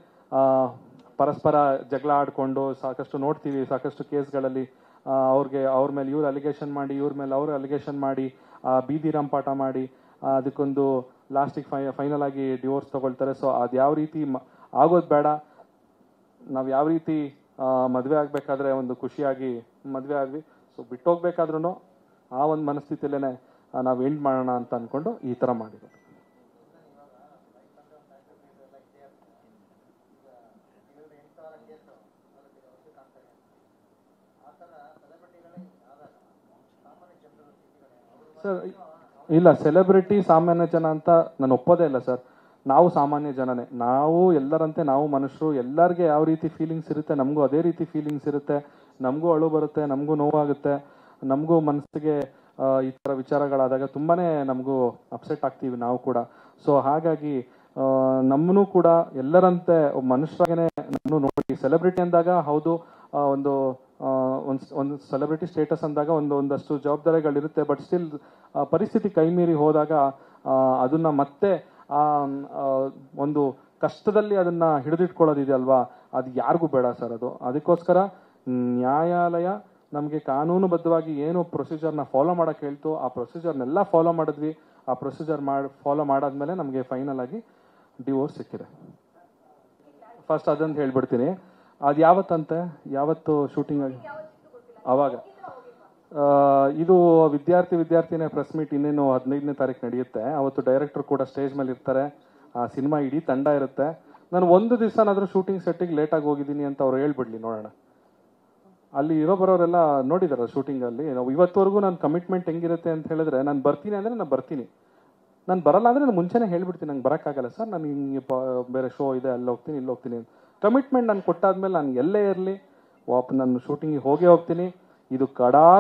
ಪರಸ್ಪರ ಜಗಳ ಆಡಿಕೊಂಡು ಸಾಕಷ್ಟು ನೋಡ್ತೀವಿ. ಸಾಕಷ್ಟು ಕೇಸ್ಗಳಲ್ಲಿ ಅವ್ರ ಮೇಲೆ ಇವ್ರು ಅಲಿಗೇಷನ್ ಮಾಡಿ, ಇವ್ರ ಮೇಲೆ ಅವ್ರು ಅಲಿಗೇಷನ್ ಮಾಡಿ, ಬೀದಿ ರಂಪಾಟ ಮಾಡಿ ಅದಕ್ಕೊಂದು ಲಾಸ್ಟಿಗೆ ಫೈನಲ್ ಆಗಿ ಡಿವೋರ್ಸ್ ತಗೊಳ್ತಾರೆ. ಸೊ ಅದು ಯಾವ ರೀತಿ ಆಗೋದು ಬೇಡ. ನಾವು ಯಾವ ರೀತಿ ಮದುವೆ ಆಗಬೇಕಾದ್ರೆ ಒಂದು ಖುಷಿಯಾಗಿ ಮದುವೆ ಆದ್ವಿ, ಸೊ ಬಿಟ್ಟೋಗ್ಬೇಕಾದ್ರೂ ಆ ಒಂದು ಮನಸ್ಥಿತಿಯಲ್ಲೇ ನಾವು ಎಂಡ್ ಮಾಡೋಣ ಅಂತ ಅಂದ್ಕೊಂಡು ಈ ಥರ ಮಾಡಿರೋದು. ಸರ್ ಇಲ್ಲ, ಸೆಲೆಬ್ರಿಟಿ ಸಾಮಾನ್ಯ ಜನ ಅಂತ ನಾನು ಒಪ್ಪೋದೇ ಇಲ್ಲ ಸರ್. ನಾವು ಸಾಮಾನ್ಯ ಜನನೇ, ನಾವು ಎಲ್ಲರಂತೆ ನಾವು ಮನುಷ್ಯರು. ಎಲ್ಲರಿಗೆ ಯಾವ ರೀತಿ ಫೀಲಿಂಗ್ಸ್ ಇರುತ್ತೆ ನಮಗೂ ಅದೇ ರೀತಿ ಫೀಲಿಂಗ್ಸ್ ಇರುತ್ತೆ. ನಮಗೂ ಅಳು ಬರುತ್ತೆ, ನಮಗೂ ನೋವಾಗುತ್ತೆ, ನಮಗೂ ಮನಸ್ಸಿಗೆ ಈ ಥರ ವಿಚಾರಗಳಾದಾಗ ತುಂಬಾನೇ ನಮಗೂ ಅಪ್ಸೆಟ್ ಆಗ್ತೀವಿ ನಾವು ಕೂಡ. ಸೊ ಹಾಗಾಗಿ ನಮ್ಮನ್ನು ಕೂಡ ಎಲ್ಲರಂತೆ ಮನುಷ್ಯರಾಗೇನೆ ನಮ್ಮನ್ನು ನೋಡಿ. ಸೆಲೆಬ್ರಿಟಿ ಅಂದಾಗ ಹೌದು, ಒಂದು ಸೆಲೆಬ್ರಿಟಿ ಸ್ಟೇಟಸ್ ಅಂದಾಗ ಒಂದಷ್ಟು ಜವಾಬ್ದಾರಿಗಳಿರುತ್ತೆ. ಬಟ್ ಸ್ಟಿಲ್ ಪರಿಸ್ಥಿತಿ ಕೈ ಮೀರಿ ಹೋದಾಗ ಅದನ್ನ ಮತ್ತೆ ಒಂದು ಕಷ್ಟದಲ್ಲಿ ಅದನ್ನ ಹಿಡಿದಿಟ್ಕೊಳ್ಳೋದಿದೆಯಲ್ವಾ, ಅದು ಯಾರಿಗೂ ಬೇಡ ಸರ್. ಅದಕ್ಕೋಸ್ಕರ ನ್ಯಾಯಾಲಯ ನಮಗೆ ಕಾನೂನುಬದ್ಧವಾಗಿ ಏನು ಪ್ರೊಸೀಜರ್ನ ಫಾಲೋ ಮಾಡಕ್ಕೆ ಹೇಳ್ತು ಆ ಪ್ರೊಸೀಜರ್ನೆಲ್ಲ ಫಾಲೋ ಮಾಡಿದ್ವಿ. ಆ ಪ್ರೊಸೀಜರ್ ಫಾಲೋ ಮಾಡಾದ್ಮೇಲೆ ನಮಗೆ ಫೈನಲ್ ಆಗಿ ಡಿವೋರ್ಸ್ ಸಿಕ್ಕಿದೆ. ಫಸ್ಟ್ ಅದನ್ನು ಹೇಳ್ಬಿಡ್ತೀನಿ, ಅದು ಯಾವತ್ತು ಶೂಟಿಂಗ್ ಆಗಿ ಅವಾಗ ಇದು ವಿದ್ಯಾರ್ಥಿನೇ ಪ್ರೆಸ್ ಮೀಟ್ ಇನ್ನೇನು 15ನೇ ತಾರೀಕು ನಡೆಯುತ್ತೆ. ಅವತ್ತು ಡೈರೆಕ್ಟರ್ ಕೂಡ ಸ್ಟೇಜ್ ಮೇಲೆ ಇರ್ತಾರೆ, ಆ ಸಿನಿಮಾ ಇಡೀ ತಂಡ ಇರುತ್ತೆ. ನಾನು ಒಂದು ದಿವಸನಾದ್ರೂ ಶೂಟಿಂಗ್ ಸೆಟ್ಟಿಗೆ ಲೇಟಾಗಿ ಹೋಗಿದ್ದೀನಿ ಅಂತ ಅವ್ರು ಹೇಳ್ಬಿಡ್ಲಿ ನೋಡೋಣ. ಅಲ್ಲಿ ಬರೋರೆಲ್ಲ ನೋಡಿದಾರೆ ಶೂಟಿಂಗ್ ಅಲ್ಲಿ. ನಾವು ಇವತ್ತವರೆಗೂ ನನ್ನ ಕಮಿಟ್ಮೆಂಟ್ ಹೆಂಗಿರುತ್ತೆ ಅಂತ ಹೇಳಿದ್ರೆ, ನಾನು ಬರ್ತೀನಿ ಅಂದ್ರೆ ನಾನು ಬರ್ತೀನಿ, ನಾನು ಬರಲ್ಲ ಅಂದ್ರೆ ನಾನು ಮುಂಚೆನೇ ಹೇಳ್ಬಿಡ್ತೀನಿ ನಂಗೆ ಬರೋಕ್ಕಾಗಲ್ಲ ಸರ್, ನಾನು ಹಿಂಗೆ ಬೇರೆ ಶೋ ಇದೆ ಅಲ್ಲಿ ಹೋಗ್ತೀನಿ ಇಲ್ಲಿ ಹೋಗ್ತೀನಿ. ಕಮಿಟ್ಮೆಂಟ್ ನಾನು ಕೊಟ್ಟಾದ್ಮೇಲೆ ನಾನು ಎಲ್ಲೇ ಇರಲಿ ನಾನು ಶೂಟಿಂಗಿಗೆ ಹೋಗೇ ಹೋಗ್ತೀನಿ. ಇದು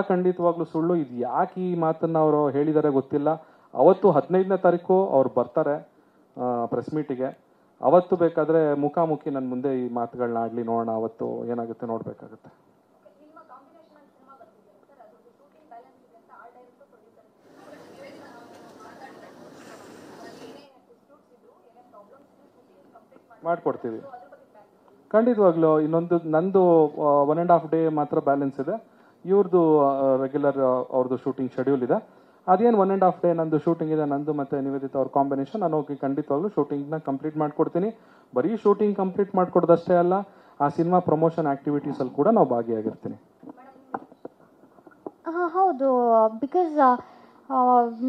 ಖಂಡಿತವಾಗ್ಲೂ ಸುಳ್ಳು. ಇದು ಯಾಕೆ ಈ ಮಾತನ್ನ ಅವರು ಹೇಳಿದಾರೆ ಗೊತ್ತಿಲ್ಲ. ಅವತ್ತು 15ನೇ ತಾರೀಕು ಅವ್ರು ಬರ್ತಾರೆ ಪ್ರೆಸ್ ಮೀಟಿಗೆ. ಅವತ್ತು ಬೇಕಾದ್ರೆ ಮುಖಾಮುಖಿ ನನ್ನ ಮುಂದೆ ಈ ಮಾತುಗಳನ್ನ ಆಡ್ಲಿ, ನೋಡೋಣ ಅವತ್ತು ಏನಾಗುತ್ತೆ ನೋಡ್ಬೇಕಾಗುತ್ತೆ. ಮಾಡ್ಕೊಡ್ತೀವಿ ಖಂಡಿತವಾಗ್ಲೂ. ಇನ್ನೊಂದು ನಂದು 1.5 ಡೇ ಮಾತ್ರ ಬ್ಯಾಲೆನ್ಸ್ ಇದೆ. ಇವ್ರದ್ದು ರೆಗ್ಯುಲರ್ ಅವ್ರದ್ದು ಶೂಟಿಂಗ್ ಶೆಡ್ಯೂಲ್ ಇದೆ. ಅದೇನು 1.5 ಡೇ ನಂದು ಶೂಟಿಂಗ್ ಇದೆ, ನಂದು ಮತ್ತೆ ನಿವೇದಿತ ಅವ್ರ ಕಾಂಬಿನೇಷನ್. ನಾನು ಹೋಗಿ ಖಂಡಿತವಾಗ್ಲೂ ಶೂಟಿಂಗ್ನ ಕಂಪ್ಲೀಟ್ ಮಾಡ್ಕೊಡ್ತೀನಿ. ಬರೀ ಶೂಟಿಂಗ್ ಕಂಪ್ಲೀಟ್ ಮಾಡ್ಕೊಡೋದಷ್ಟೇ ಅಲ್ಲ, ಆ ಸಿನಿಮಾ ಪ್ರಮೋಷನ್ ಆಕ್ಟಿವಿಟೀಸ್ ಅಲ್ಲಿ ಕೂಡ ನಾವು ಭಾಗಿಯಾಗಿರ್ತೀನಿ. ಹೌದು, ಬಿಕಾಸ್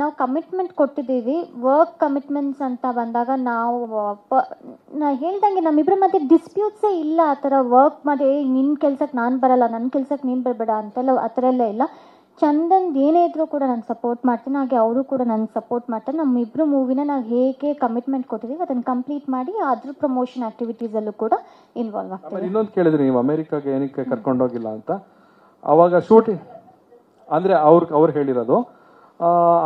ನಾವು ಕಮಿಟ್ಮೆಂಟ್ ಕೊಟ್ಟಿದ್ದೀವಿ. ವರ್ಕ್ ಕಮಿಟ್ಮೆಂಟ್ಸ್ ಅಂತ ಬಂದಾಗ ನಾವು ಹೇಳ್ದಂಗೆ ನಮ್ಮಿಬ್ಬರ ಮಧ್ಯೆ ಡಿಸ್ಪ್ಯೂಟ್ಸೇ ಇಲ್ಲ. ಆ ಥರ ವರ್ಕ್ ಮಾಡಿ ನಿನ್ನ ಕೆಲ್ಸಕ್ಕೆ ನಾನು ಬರಲ್ಲ, ನನ್ನ ಕೆಲ್ಸಕ್ಕೆ ನೀನು ಬರಬೇಡ ಅಂತೆಲ್ಲ ಆ ಥರ ಎಲ್ಲ ಇಲ್ಲ. ಚಂದನ್ ಏನೇ ಇದ್ರೂ ಕೂಡ ನಾನು ಸಪೋರ್ಟ್ ಮಾಡ್ತೀನಿ, ಹಾಗೆ ಅವರು ಕೂಡ ನನಗೆ ಸಪೋರ್ಟ್ ಮಾಡ್ತಾರೆ. ನಮ್ಮಿಬ್ಬರು ಮೂವಿನ ನಾವು ಹೇಗೆ ಕಮಿಟ್ಮೆಂಟ್ ಕೊಟ್ಟಿದ್ದೀವಿ ಅದನ್ನು ಕಂಪ್ಲೀಟ್ ಮಾಡಿ ಅದ್ರ ಪ್ರಮೋಷನ್ ಆಕ್ಟಿವಿಟೀಸಲ್ಲೂ ಕೂಡ ಇನ್ವಾಲ್ವ್ ಆಗ್ತೀವಿ. ಇನ್ನೊಂದು ಕೇಳಿದ್ರಿ ನೀವು ಅಮೆರಿಕಾಗೆ ಏನಕ್ಕೆ ಕರ್ಕೊಂಡೋಗಿಲ್ಲ ಅಂತ. ಅವಾಗ ಶೂಟಿಂಗ್ ಅಂದರೆ ಅವ್ರು ಹೇಳಿರೋದು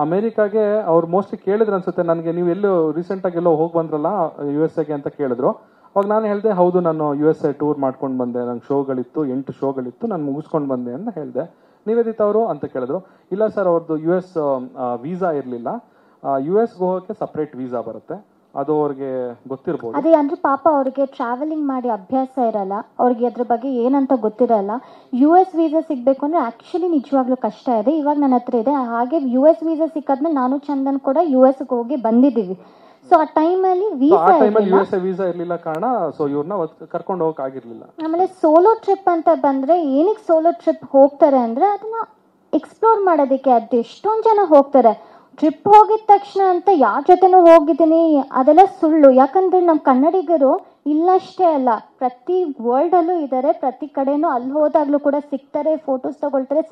ಅಮೆರಿಕಾಗೆ ಅವ್ರು ಮೋಸ್ಟ್ಲಿ ಕೇಳಿದ್ರು ಅನ್ಸುತ್ತೆ ನನಗೆ, ನೀವು ಎಲ್ಲೋ ರೀಸೆಂಟಾಗಿ ಎಲ್ಲೋ ಹೋಗಿ ಬಂದ್ರಲ್ಲ USA ಅಂತ ಕೇಳಿದ್ರು. ಅವಾಗ ನಾನು ಹೇಳಿದೆ ಹೌದು, ನಾನು USA ಟೂರ್ ಮಾಡ್ಕೊಂಡು ಬಂದೆ, ನಂಗೆ ಶೋಗಳಿತ್ತು, 8 ಶೋಗಳಿತ್ತು, ನಾನು ಮುಗಿಸ್ಕೊಂಡು ಬಂದೆ ಅಂತ ಹೇಳಿದೆ. ನಿವೇದಿತ ಅವರು ಅಂತ ಕೇಳಿದ್ರು. ಇಲ್ಲ ಸರ್, ಅವ್ರದ್ದು US ವೀಸಾ ಇರಲಿಲ್ಲ, US ಹೋಗೋಕ್ಕೆ ಸಪ್ರೇಟ್ ವೀಸಾ ಬರುತ್ತೆ, ಅದು ಅವ್ರಿಗೆ ಗೊತ್ತಿರ್ಬೋದು. ಅದೇ ಅಂದ್ರೆ ಪಾಪ ಅವ್ರಿಗೆ ಟ್ರಾವೆಲಿಂಗ್ ಮಾಡಿ ಅಭ್ಯಾಸ ಇರಲ್ಲ, ಅವ್ರಿಗೆ ಅದ್ರ ಬಗ್ಗೆ ಏನಂತ ಗೊತ್ತಿರಲ್ಲ. US ವೀಸಾ ಸಿಗಬೇಕು ಅಂದ್ರೆ ಆಕ್ಚುಲಿ ನಿಜವಾಗ್ಲೂ ಕಷ್ಟ ಇದೆ. ಇವಾಗ ನನ್ನ ಹತ್ರ ಇದೆ. ಹಾಗೆ US ವೀಸಾ ಸಿಕ್ಕಾದ್ಮೇಲೆ ನಾನು ಚಂದನ್ ಕೂಡ US ಹೋಗಿ ಬಂದಿದ್ದೀವಿ. ಸೊ ಆ ಟೈಮಲ್ಲಿ ವೀಸಾ ಇರ್ಲಿಲ್ಲ ಕಾರಣ ಸೊ ಇವ್ರನ್ನ ಕರ್ಕೊಂಡು ಹೋಗಕ್ ಆಗಿರ್ಲಿಲ್ಲ. ಆಮೇಲೆ ಸೋಲೋ ಟ್ರಿಪ್ ಅಂತ ಬಂದ್ರೆ ಏನಕ್ಕೆ ಸೋಲೋ ಟ್ರಿಪ್ ಹೋಗ್ತಾರೆ ಅಂದ್ರೆ ಅದನ್ನ ಎಕ್ಸ್ಪ್ಲೋರ್ ಮಾಡೋದಕ್ಕೆ. ಅದು ಎಷ್ಟೊಂದು ಜನ ಹೋಗ್ತಾರೆ ಟ್ರಿಪ್ ಹೋಗಿದ ತಕ್ಷಣ ಅಂತ ಯಾರ ಜೊತೆನೂ ಹೋಗಿದ್ದೀನಿ ಅದೆಲ್ಲ ಸುಳ್ಳು. ಯಾಕಂದ್ರೆ ನಮ್ಮ ಕನ್ನಡಿಗರು ಇಲ್ಲಷ್ಟೇ ಅಲ್ಲ, ಪ್ರತಿ ವರ್ಲ್ಡ್ ಅಲ್ಲೂ ಇದ್ದಾರೆ, ಪ್ರತಿ ಕಡೆನೂ ಅಲ್ಲಿ ಹೋದಾಗ್ಲೂ ಕೂಡ ಸಿಗ್ತಾರೆ, ಫೋಟೋಸ್ ತಗೊಳ್ತಾರೆ.